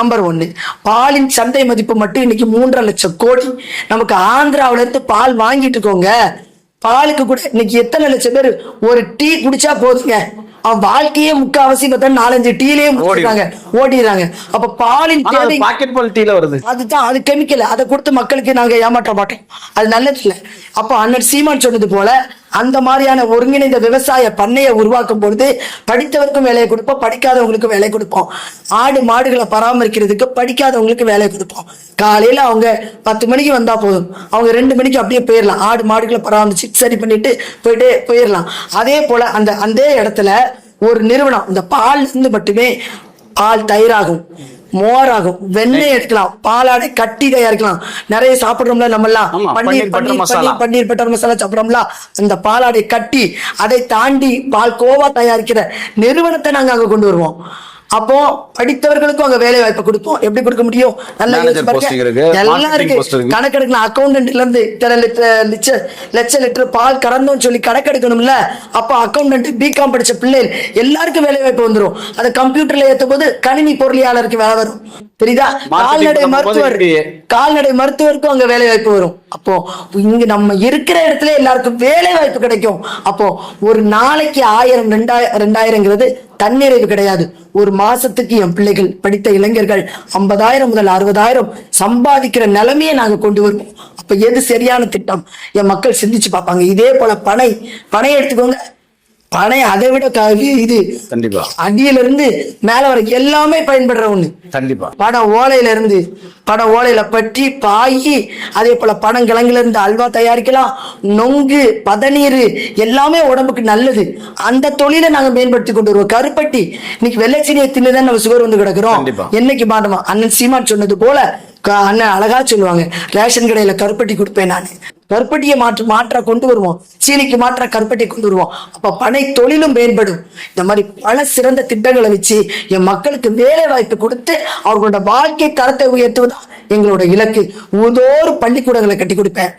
நம்பர் 1 பாலின் சந்தை மதிப்பு மட்டும் இன்னைக்கு 3.5 லட்சம் கோடி. நமக்கு ஆந்திராவில இருந்து பால் வாங்கிட்டு இருக்கோங்க. பாலுக்கு கூட இன்னைக்கு எத்தனை லட்சம் பேர் ஒரு டீ குடிச்சா போதுங்க, அவன் வாழ்க்கையே முக்காவாசி 4-5 டீலயே ஓடிடுறாங்க. அப்ப பாலின் தேவை பாக்கெட் பால் டீல வருது, அதுதான், அது கெமிக்கல். அதை கொடுத்து மக்களுக்கு நாங்க ஏமாற்ற மாட்டோம், அது நல்லது இல்லை. அப்ப அண்ணன் சீமான் சொன்னது போல அந்த மாதிரியான ஒருங்கிணைந்த விவசாய பண்ணையை உருவாக்கும் பொழுது படித்தவருக்கும் வேலையை கொடுப்போம், படிக்காதவங்களுக்கும் வேலை கொடுப்போம். ஆடு மாடுகளை பராமரிக்கிறதுக்கு படிக்காதவங்களுக்கு வேலை கொடுப்போம். காலையில அவங்க 10 மணிக்கு வந்தா போதும், அவங்க 2 மணிக்கு அப்படியே போயிடலாம். ஆடு மாடுகளை பராமரிச்சு சரி பண்ணிட்டு போயிடலாம். அதே போல அந்த இடத்துல ஒரு நிறுவனம், இந்த பால் இருந்து மட்டுமே பால் தயிராகும், மோராகும், வெண்ணெய் எடுக்கலாம், பாலாடை கட்டி தயாரிக்கலாம். நிறைய சாப்பிடுறோம்ல நம்ம எல்லாம், பன்னீர் பட்டர் மசாலா சாப்பிடுறோம்ல, அந்த பாலாடை கட்டி அதை தாண்டி பால் கோவா தயாரிக்கிற நிறுவனத்தை நாங்க அங்க கொண்டு வருவோம். அப்போ படித்தவர்களுக்கும் அங்க வேலை வாய்ப்பை கொடுப்போம். எப்படி கொடுக்க முடியும்? நல்ல எல்லாம் இருக்கு, கணக்கெடுக்கலாம். அக்கௌண்டன்ட்ல இருந்து இத்தனை லட்சம் லிட்டர் பால் கறந்தோம்னு சொல்லி கணக்கெடுக்கணும்ல. அப்ப அக்கௌண்டன்ட் பிகாம் படிச்ச பிள்ளைகள் எல்லாருக்கும் வேலை வாய்ப்பு வந்துடும். அதை கம்ப்யூட்டர்ல ஏற்றும் போது கணினி பொருளியாளருக்கு வேலை வரும், தெரியுதா? கால்நடை மருத்துவருக்கும் அங்க வேலை வாய்ப்பு வரும். அப்போ இங்க நம்ம இருக்கிற இடத்துல எல்லாருக்கும் வேலை வாய்ப்பு கிடைக்கும். அப்போ ஒரு நாளைக்கு 1000-2000ங்கிறது தன்னிறைவு கிடையாது. ஒரு மாசத்துக்கு என் பிள்ளைகள் படித்த இளைஞர்கள் 50,000 முதல் 60,000 சம்பாதிக்கிற நிலைமையை நாங்க கொண்டு வருவோம். அப்ப எது சரியான திட்டம்? என் மக்கள் சிந்திச்சு பார்ப்பாங்க. இதே போல பனை எடுத்துக்கோங்க. பனை அதை விட இது கண்டிப்பா அடியில இருந்து மேல வரைக்கும் எல்லாமே பயன்படுற ஒண்ணு. கண்டிப்பா பனை ஓலையில பற்றி பாயி, அதே போல பனங்கிழங்குல இருந்து அல்வா தயாரிக்கலாம், நொங்கு, பதநீர் எல்லாமே உடம்புக்கு நல்லது. அந்த தொழிலை நாங்க மேம்படுத்தி கொண்டு வருவோம். கருப்பட்டி இன்னைக்கு வெள்ளைச்சீனியை தின்னுதான் நம்ம சுகர் வந்து கிடக்குறோம். என்னைக்கு மாட்டோமா? அண்ணன் சீமான் சொன்னது போல அண்ணன் அழகா சொல்லுவாங்க, ரேஷன் கடையில கருப்பட்டி கொடுப்பேன் நான். கருப்பட்டியை மாற்ற கொண்டு வருவோம், சீனிக்கு மாற்ற கருப்பட்டி கொண்டு வருவோம். அப்ப பனை தொழிலும் மேம்படும். இந்த மாதிரி பல சிறந்த திட்டங்களை வச்சு என் மக்களுக்கு வேலை வாய்ப்பு கொடுத்து அவர்களோட வாழ்க்கை தரத்தை உயர்த்துவதுதான் எங்களோட இலக்கு. ஊதோறு பள்ளிக்கூடங்களை கட்டி கொடுப்பேன்.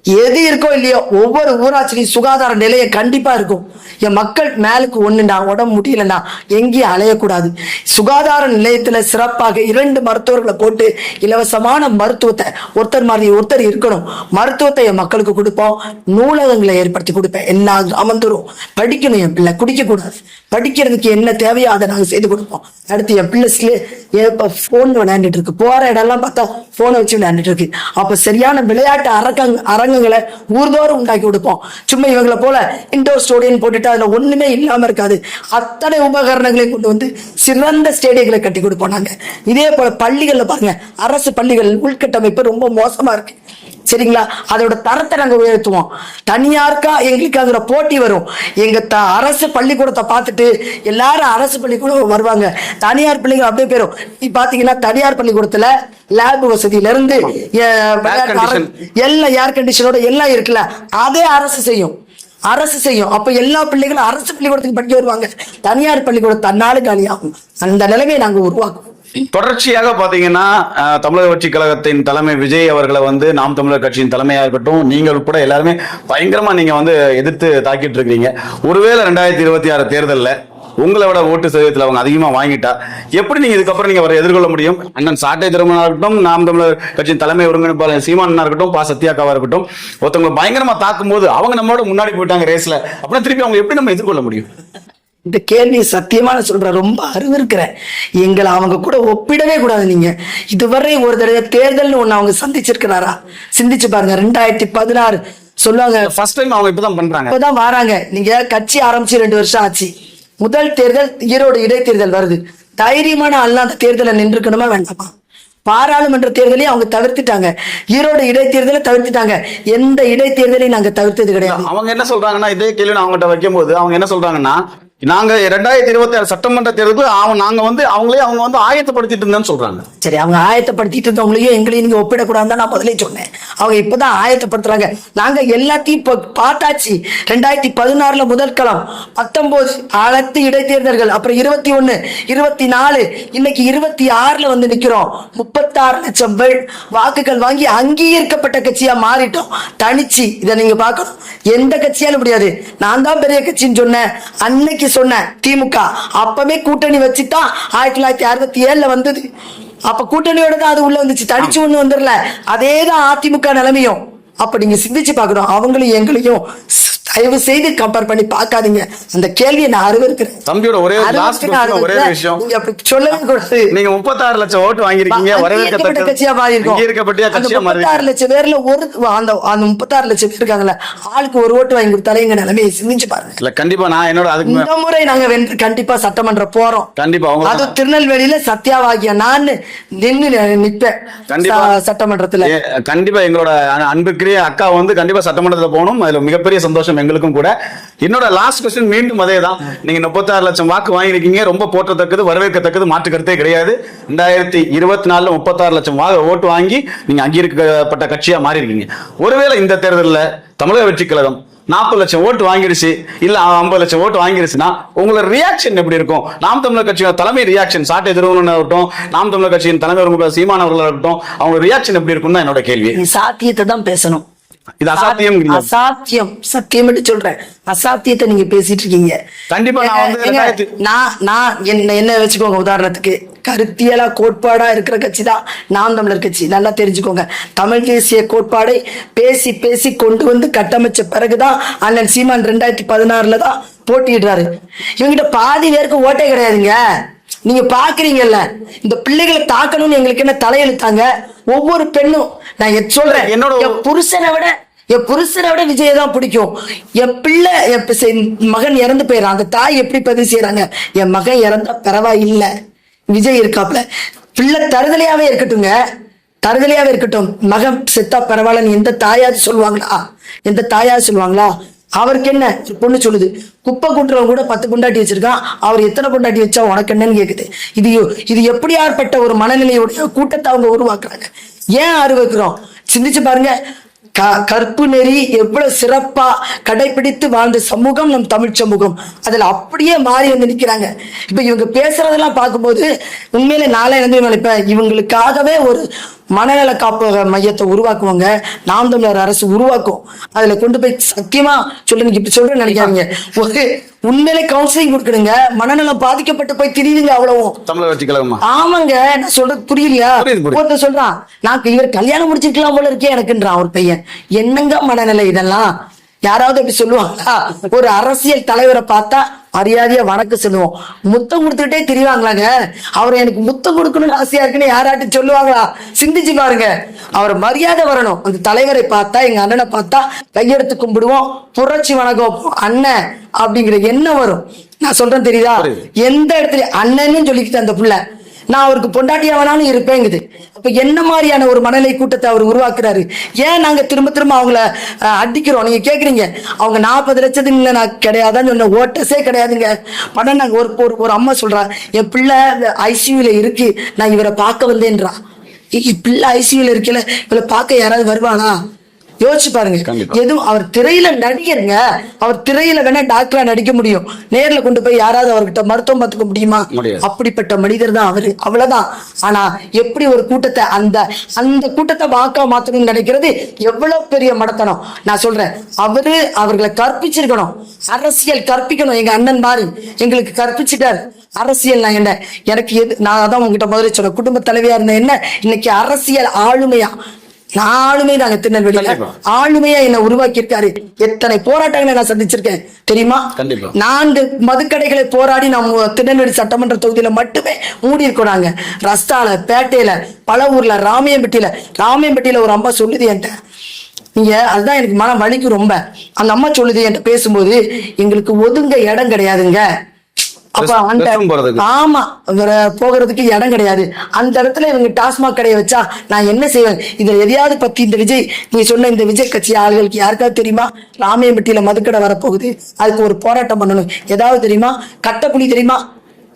எது இருக்கோ இல்லையோ ஒவ்வொரு ஊராட்சியும் சுகாதார நிலையம் கண்டிப்பா இருக்கும். என் மக்கள் மேலுக்கு ஒண்ணுண்டா உடம்பு முடியலன்னா எங்கேயும் அலையக்கூடாது. சுகாதார நிலையத்துல சிறப்பாக 2 மருத்துவர்களை போட்டு இலவசமான மருத்துவத்தை ஒருத்தர் மாதிரி ஒருத்தர் இருக்கணும். மருத்துவத்தை என் மக்களுக்கு கொடுப்போம். நூலகங்களை ஏற்படுத்தி கொடுப்பேன். எல்லா கிராமந்தோறும் படிக்கணும். என் பிள்ளை குடிக்க கூடாது. படிக்கிறதுக்கு என்ன தேவையோ அதை நாங்க செய்து கொடுப்போம். அடுத்து என் பிள்ளை போன் விளையாண்டுட்டு இருக்கு, போற இடம்லாம் பார்த்தா போனை வச்சு விளையாண்டுட்டு இருக்கு. அப்ப சரியான விளையாட்டு அரங்கங்களை ஊர்தோறும் உண்டாக்கி கொடுப்போம். சும்மா இவங்களை போல இண்டோர் ஸ்டேடியம் போட்டுட்டு அதுல ஒண்ணுமே இல்லாம இருக்காது. அத்தனை உபகரணங்களையும் கொண்டு வந்து சிறந்த ஸ்டேடியங்களை கட்டி கொடுப்போம் நாங்க. இதே போல பள்ளிகள்ல பாருங்க, அரசு பள்ளிகள் உள்கட்டமைப்பு ரொம்ப மோசமா இருக்கு. சரிங்களா? அதோட தரத்தை நாங்க உயர்த்துவோம். தனியாருக்கா எங்களுக்கு அதுல போட்டி வரும். எங்க அரசு பள்ளிக்கூடத்தை பார்த்துட்டு எல்லாரும் அரசு பள்ளிக்கூடம் வருவாங்க. தனியார் பள்ளிகள் அப்படியே போயிடும். பாத்தீங்கன்னா தனியார் பள்ளிக்கூடத்துல லேப் வசதியில இருந்து எல்லாம் ஏர் கண்டிஷனோட எல்லாம் இருக்குல்ல, அதே அரசு செய்யும். அப்ப எல்லா பிள்ளைகளும் அரசு பள்ளிக்கூடத்துக்கு படிக்க வருவாங்க. தனியார் பள்ளிக்கூடம் தன்னால காலியாகும். அந்த நிலைமையை நாங்க உருவாக்குவோம். தொடர்ச்சியாக பாத்தீங்கன்னா தமிழக வெற்றி கழகத்தின் தலைமை விஜய் அவர்களை வந்து நாம் தமிழர் கட்சியின் தலைமையா இருக்கட்டும், நீங்கள் உட்பட எல்லாருமே பயங்கரமா நீங்க வந்து எதிர்த்து தாக்கிட்டு இருக்கீங்க. ஒருவேளை 2026 தேர்தலில் உங்களை விட ஓட்டு சதவீதத்தில் அவங்க அதிகமா வாங்கிட்டா எப்படி நீங்க இதுக்கப்புறம் நீங்க அவரை எதிர்கொள்ள முடியும்? அண்ணன் சாட்டை திருமணா இருக்கட்டும், நாம் தமிழர் கட்சியின் தலைமை ஒருங்கிணைப்பாளர் சீமானா இருக்கட்டும், சத்யாக்காவா இருக்கட்டும், ஒருத்தவங்க பயங்கரமா தாக்கும் போது அவங்க நம்மளோட முன்னாடி போயிட்டாங்க ரேஸ்ல, அப்படின்னா திருப்பி அவங்க எப்படி நம்ம எதிர்கொள்ள முடியும்? இந்த கேள்வி சத்தியமான சொல்றேன், ரொம்ப அறிவிருக்கிறேன். எங்களை அவங்க கூட ஒப்பிடவே கூடாது. நீங்க இதுவரை ஒரு தடவை தேர்தல்னு ஒண்ணு அவங்க சந்திச்சிருக்கிறாரா? சிந்திச்சு பாருங்க. 2016 சொல்லுவாங்க, ஃபர்ஸ்ட் டைம் அவங்க இப்பதான் வராங்க. நீங்க கட்சி ஆரம்பிச்சு 2 வருஷம் ஆச்சு. முதல் தேர்தல் ஈரோடு இடைத்தேர்தல் வருது. தைரியமான ஆள்லாம் அந்த தேர்தலை நின்றுக்கணுமா வேண்டாமா? பாராளுமன்ற தேர்தலையும் அவங்க தவிர்த்துட்டாங்க, ஈரோடு இடைத்தேர்தலை தவிர்த்துட்டாங்க. எந்த இடைத்தேர்தலையும் நாங்க தவிர்த்தது கிடையாது. அவங்க என்ன சொல்றாங்கன்னா, இதே கேள்வி அவங்ககிட்ட வைக்கும் போது அவங்க என்ன சொல்றாங்கன்னா, நாங்க 2026 சட்டமன்ற தேர்தலுக்கு நாங்க வந்து அவங்க வந்து ஆயத்தப்படுத்திட்டு இருந்தேன்னு சொல்றாங்க. சரி, அவங்க ஆயத்தப்படுத்திட்டு இருந்தவங்களையும் எங்களையும் நீங்க ஒப்பிடக்கூடாதுன்னு நான் முதலே சொன்னேன். அவங்க இப்பதான் ஆயத்தப்படுத்துறாங்க. நாங்க எல்லாத்தையும் இப்ப பார்த்தாச்சு. 2016 முதல் களம், 19 அனைத்து இடைத்தேர்தல்கள், அப்புறம் 21, 24, இன்னைக்கு 26 வந்து நிக்கிறோம். 36 லட்சம் வாக்குகள் வாங்கி அங்கீகரிக்கப்பட்ட கட்சியா மாறிட்டோம். தனிச்சு இதை நீங்க பார்க்கணும். எந்த கட்சியாலும் முடியாது. நான் தான் பெரிய கட்சின்னு சொன்னேன் அன்னைக்கு சொன்னேன். திமுக அப்பவே கூட்டணி வச்சுதான் 1967 வந்தது. அப்ப கூட்டணியோட தான் அது உள்ள வந்துச்சு, தடிச்சு ஒண்ணு வந்துடல. அதேதான் அதிமுக நிலைமையும். அப்ப நீங்க சிந்திச்சு பார்க்கணும். அவங்களையும் எங்களையும் தயவு செய்து கம்பேர் பண்ணி பார்க்காதீங்க. அந்த கேள்வியை நான் அறிவிருக்கிறேன். தம்பியோட ஒரே விஷயம், சொல்லவே கூடாது. நீங்க 36 லட்சம் ஓட்டு வாங்கிருக்கீங்க, வரவேற்கப்பட்ட கட்சியா மாறி இருக்கோம். 36 லட்சம் பேர்ல அந்த 36 லட்சம் பேர் இருக்காங்கல்ல, ஆளுக்கு ஒரு ஓட்டு வாங்கி கொடுத்தாலே எங்க நிலைமையை சிந்திச்சு பாருங்க. இல்ல கண்டிப்பா நான் என்னோட இந்த முறை நாங்க வென்று கண்டிப்பா சட்டமன்றம் போறோம். கண்டிப்பா அது திருநெல்வேலியில சத்யாவாகிய நான் நின்னு நிற்பேன் சட்டமன்றத்துல. கண்டிப்பா எங்களோட அன்புக்குரிய அக்கா வந்து கண்டிப்பா சட்டமன்றத்துல போகணும். அதுல மிகப்பெரிய சந்தோஷம் எங்களுக்கும் கூட. என்னோட லாஸ்ட் கொஸ்டின் மீண்டும் அதே தான். நீங்க 36 லட்சம் வாக்கு வாங்கிருக்கீங்க, ரொம்ப போற்றத்தக்கது, வரவேற்கத்தக்கது, மாற்று கருத்தே கிடையாது. 2024 36 லட்சம் ஓட்டு வாங்கி நீங்க அங்கீகரிக்கப்பட்ட கட்சியா மாறி இருக்கீங்க. ஒருவேளை இந்த தேர்தலில் தமிழக வெற்றி கழகம் 40 லட்சம் ஓட்டு வாங்கிடுச்சு, இல்ல 50 லட்சம் ஓட்டு வாங்கிடுச்சுன்னா உங்களோட ரியாக்ஷன் எப்படி இருக்கும்? நாம் தமிழர் கட்சியோட தலைமை ரியாக்ஷன், சாட்டை திருமணம் ஆகட்டும், நாம் தமிழர் கட்சியின் தலைவர் சீமான் அவர்கள் ஆகட்டும், அவங்க ரியாக்ஷன் எப்படி இருக்கும் தான் என்னோட கேள்வி. சாத்தியத்தை தான் பேசணும். இது அசாத்தியம். அசாத்தியம், சத்தியம் சொல்றேன். அசாத்தியத்தை நீங்க பேசிட்டு இருக்கீங்க. கண்டிப்பா நான் என்ன வச்சுக்கோங்க, உதாரணத்துக்கு கருத்தியலா கோட்பாடா இருக்கிற கட்சி தான் நாம் தமிழர் கட்சி. நல்லா தெரிஞ்சுக்கோங்க. தமிழ் தேசிய கோட்பாடை பேசி பேசி கொண்டு வந்து கட்டமைச்ச பிறகுதான் அண்ணன் சீமான் 2016 தான் போட்டியிடுறாரு. இவங்கிட்ட பாதி பேருக்கு ஓட்டே கிடையாதுங்க. நீங்க பாக்குறீங்கல்ல, இந்த பிள்ளைகளை தாக்கணும்னு எங்களுக்கு என்ன தலையெழுத்தாங்க? ஒவ்வொரு பெண்ணும் நான் சொல்றேன், என்னோட புருஷனை விட என் புருஷனை விட விஜயை தான் பிடிக்கும். என் பிள்ளை மகன் இறந்து போயிடறான், அந்த தாய் எப்படி பதிவு செய்யறாங்க, என் மகன் இறந்தா பரவாயில்லை விஜய் இருக்காப்ல. பிள்ளை தருதலையாவே இருக்கட்டுங்க, தருதலையாவே இருக்கட்டும், மகன் செத்தா பரவாயில்லன்னு எந்த தாயாவது சொல்லுவாங்களா? எந்த தாயாவது சொல்லுவாங்களா? அவருக்கு என்ன, பொண்ணு சொல்லுது குப்பை கூட்டுறவங்க கூட 10 பொண்டாட்டி வச்சிருக்கான், அவர் எத்தனை பொண்டாட்டி வச்சா உனக்கு என்னன்னு கேக்குது. இது எப்படியாற்பட்ட ஒரு மனநிலையுடைய கூட்டத்தை அவங்க உருவாக்குறாங்க. ஏன் உருவாக்குறோம் சிந்திச்சு பாருங்க. கற்பு நெறி எவ்வளவு சிறப்பா கடைபிடித்து வாழ்ந்த சமூகம் நம் தமிழ் சமூகம், அதுல அப்படியே மாறி வந்து நிக்கிறாங்க. இப்ப இவங்க பேசுறதெல்லாம் பார்க்கும்போது உண்மையில நாளை நினைப்பேன், இவங்களுக்காகவே ஒரு மனநல காப்பக மையத்தை உருவாக்குவாங்க, நாம் தமிழர் அரசு உருவாக்கும். அதுல கொண்டு போய் சத்தியமா சொல்லுங்க, இப்படி சொல்றேன்னு நினைக்காதீங்க, ஒரு உண்மையிலே கவுன்சிலிங் கொடுக்கணுங்க. மனநலம் பாதிக்கப்பட்டு போய் திரியுதுங்க அவ்வளவும். தமிழர் கட்சி கழகமா? ஆமாங்க, நான் சொல்றது புரியலையா? ஒருத்தர் சொல்றான், நான் இவர் கல்யாணம் முடிச்சிருக்கலாம் போல இருக்கே எனக்குன்றான் ஒரு பையன். என்னங்க மனநிலை இதெல்லாம்? யாராவது அப்படி சொல்லுவாங்களா? ஒரு அரசியல் தலைவரை பார்த்தா மரியாதையா வணக்கம் சொல்லுவோம், முத்தம் கொடுத்துட்டே திரிவாங்களாங்க. அவரை எனக்கு முத்தம் கொடுக்கணும்னு ஆசையா இருக்குன்னு யாராட்டும் சொல்லுவாங்களா? சிந்திச்சு பாருங்க. அவர் மரியாதை வரணும். அந்த தலைவரை பார்த்தா, எங்க அண்ணனை பார்த்தா கையெடுத்து கும்பிடுவோம், புரட்சி வணக்கம் அண்ணன் அப்படிங்கிற எண்ணம் வரும். நான் சொல்றேன் தெரியுதா? எந்த இடத்துல அண்ணன்னு சொல்லிக்கிட்டு அந்த புள்ள நான் அவருக்கு பொண்டாட்டியா வேணாலும் இருப்பேங்குது. அப்ப என்ன மாதிரியான ஒரு மனநிலை கூட்டத்தை அவர் உருவாக்குறாரு? ஏன் நாங்க திரும்ப திரும்ப அவங்கள அடிக்கிறோம்? நீங்க கேக்குறீங்க, அவங்க 40 லட்சத்துக்கு நான் கிடையாதான்னு சொன்ன ஓட்டஸே கிடையாதுங்க. படம் நாங்க ஒரு அம்மா சொல்றா, என் பிள்ளை ஐசியூல இருக்கு, நான் இவரை பார்க்க வந்தேன்றா. பிள்ளை ஐசியூல இருக்கல, இவரை பார்க்க யாராவது வருவானா? யோசிச்சு பாருங்க. எதுவும் அவர் திரையில நடிகருங்க, அவர் திரையில வேணா டாக்டரா நடிக்க முடியும், நேர்ல கொண்டு போய் யாராவது அவர்கிட்ட மருத்துவம் பார்த்துக்க முடியுமா? அப்படிப்பட்ட மனிதர் தான் அவரு, அவ்வளவுதான். ஆனா எப்படி ஒரு கூட்டத்தை அந்த கூட்டத்தை வாக்கா மாத்தணும்னு நினைக்கிறது எவ்வளவு பெரிய மடத்தனம். நான் சொல்றேன், அவர்களை கற்பிச்சிருக்கணும், அரசியல் கற்பிக்கணும். எங்க அண்ணன் மாதிரி எங்களுக்கு கற்பிச்சுட்டாரு அரசியல். நான் என்ன, எனக்கு நான் அதான் உங்ககிட்ட முதல்ல சொன்ன, குடும்ப தலைவியா இருந்த என்ன இன்னைக்கு அரசியல் ஆளுமையா, ஆளுமை நாங்க திருநெல்வேலியில ஆளுமையா என்ன உருவாக்கி இருக்காரு. எத்தனை போராட்டங்களை நான் சந்திச்சிருக்கேன் தெரியுமா? 4 மதுக்கடைகளை போராடி நம்ம திருநெல்வேலி சட்டமன்ற தொகுதியில மட்டுமே மூடி இருக்கோம். ரஸ்தால, பேட்டையில, பல ஊர்ல, ராமியம்பட்டியில ஒரு அம்மா சொல்லுது என்கிட்ட, நீங்க அதுதான் எனக்கு மனம் வலிக்கும் ரொம்ப. அந்த அம்மா சொல்லுது என்கிட்ட பேசும்போது, எங்களுக்கு ஒதுங்க இடம் கிடையாதுங்க. அப்ப ஆமா போகிறதுக்கு இடம் கிடையாது. அந்த இடத்துல இவங்க டாஸ்மாக் கடையை வச்சா நான் என்ன செய்வேன்? இதுல எதையாவது பத்தி இந்த விஜய், நீ சொன்ன இந்த விஜய் கட்சி ஆளுகளுக்கு யாருக்காவது தெரியுமா ராமியம்பட்டியில மதுக்கடை வரப்போகுது, அதுக்கு ஒரு போராட்டம் பண்ணணும் ஏதாவது தெரியுமா? கட்டப்புலி தெரியுமா?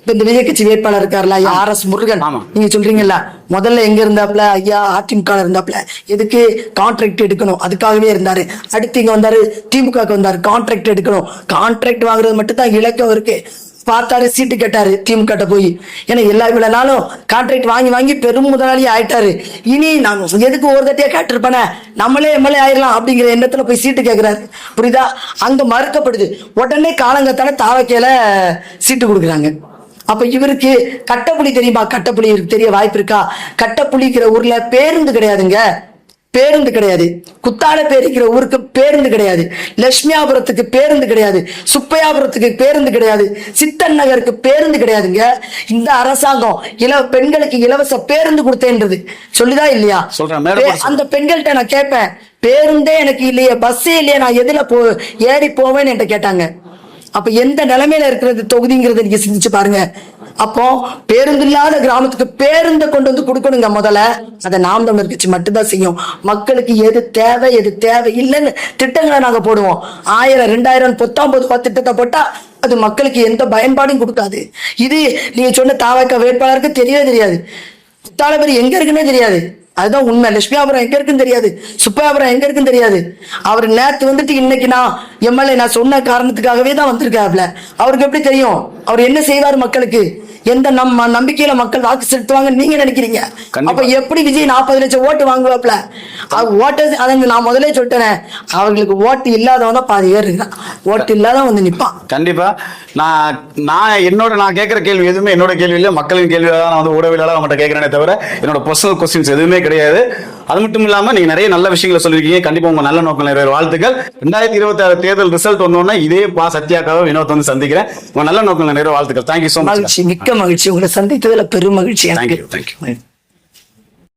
இந்த விஜய் கட்சி வேட்பாளர் இருக்காருல்ல RS முருகன், நீங்க சொல்றீங்கல்ல, முதல்ல எங்க இருந்தாப்ல? ஐயா அதிமுக இருந்தாப்ல. எதுக்கு? கான்ட்ராக்ட் எடுக்கணும், அதுக்காகவே இருந்தாரு. அடுத்து இங்க வந்தாரு, திமுக வந்தாரு, கான்ட்ராக்ட் எடுக்கணும். கான்ட்ராக்ட் வாங்குறது மட்டும் தான் இலக்கம் இருக்கு. பார்த்தாரு, சீட்டு கேட்டாரு திமுக போய். ஏன்னா எல்லா இவ்வளவு நாளும் கான்ட்ராக்ட் வாங்கி பெரும் முதலாளி ஆயிட்டாரு. இனி நான் எதுக்கு ஒரு தட்டியா கேட்டிருப்பானே, நம்மளே MLA ஆயிடலாம் அப்படிங்கிற எண்ணத்துல போய் சீட்டு கேட்கிறாரு. புரியுதா? அங்க மறுக்கப்படுது. உடனே காலங்கத்தால தாவக்கையில சீட்டு கொடுக்குறாங்க. அப்ப இவருக்கு கட்டப்புலி தெரியுமா? கட்டப்புலி தெரிய வாய்ப்பு இருக்கா? கட்டப்புலிங்கிற ஊர்ல பேருந்து கிடையாதுங்க, பேருந்து கிடையாது. குத்தாலப்பேரிக்கிற ஊருக்கு பேருந்து கிடையாது. லட்சுமியாபுரத்துக்கு பேருந்து கிடையாது. சுப்பையாபுரத்துக்கு பேருந்து கிடையாது. சித்தன் நகருக்கு பேருந்து கிடையாதுங்க. இந்த அரசாங்கம் பெண்களுக்கு இலவச பேருந்து கொடுத்தேன்றது சொல்லுதா இல்லையா? அந்த பெண்கள்கிட்ட நான் கேட்பேன், பேருந்தே எனக்கு இல்லையே, பஸ்ஸே இல்லையே, நான் எதுல ஏறி போவேன்னு என்கிட்ட கேட்டாங்க. அப்ப எந்த நிலைமையில இருக்கிறது தொகுதிங்கிறத நீங்க சிந்திச்சு பாருங்க. அப்போ பேருந்து இல்லாத கிராமத்துக்கு பேருந்தை கொண்டு வந்து கொடுக்கணுங்க. முதல்ல அதை நாம் தமிழர் கட்சி மட்டும்தான் செய்யும். மக்களுக்கு எது தேவை எது தேவை இல்லைன்னு திட்டங்களை நாங்க போடுவோம். 1000, 2000, 19 திட்டத்தை போட்டா அது மக்களுக்கு எந்த பயன்பாடும் கொடுக்காது. இது நீங்க சொன்ன தாவக வேட்பாளருக்கு தெரியவே தெரியாது. புத்தாலப்பேரி எங்க இருக்குன்னே தெரியாது. அதுதான் உண்மை. லட்சுமியாபுரம் எங்க இருக்குன்னு தெரியாது, சுப்பையாபுரம் எங்க இருக்குன்னு தெரியாது. அவர் நேத்து வந்துட்டு இன்னைக்கு நான் MLA நான் சொன்ன காரணத்துக்காகவே தான் வந்திருக்காப்ல. அவருக்கு எப்படி தெரியும் அவர் என்ன செய்வார் மக்களுக்கு? எந்த நம்பிக்கையில மக்கள் வாக்கு செலுத்துவாங்க நீங்க நினைக்கிறீங்க? அப்ப எப்படி விஜய் 40 லட்சம் ஓட்டு வாங்குவாப்ல? ஓட்டு அதை நான் முதலே சொல்லிட்டேன், அவர்களுக்கு ஓட்டு இல்லாதவன் தான் பாதி பேர் இருக்கான், ஓட்டு இல்லாதவன் வந்து நிப்பான். கண்டிப்பா. நான் கேட்கிற கேள்வி எதுவுமே என்னோட கேள்வி இல்லை, மக்களின் கேள்வி தான். நான் வந்து ஊடகவியலாளர் அவங்கள்ட்ட கேட்கிறேனே தவிர என்னோட பர்சனல் கொஸ்டின்ஸ் எதுவுமே கிடையாது. அது மட்டும் இல்லாம நீங்க நிறைய நல்ல விஷயங்களை சொல்லிருக்கீங்க. கண்டிப்பா உங்க நல்ல நோக்கம் நிறைய வாழ்த்துக்கள். 2026 தேர்தல் ரிசல்ட் வந்தோன்னா இதே சத்யாக்காக வினோத் வந்து சந்திக்கிறேன். உங்க நல்ல நோக்கம் நிறைய வாழ்த்துக்கள். Thank you so much. மிக்க மகிழ்ச்சி உங்களை சந்தித்ததுல பெரும் மகிழ்ச்சி. தேங்க்யூ.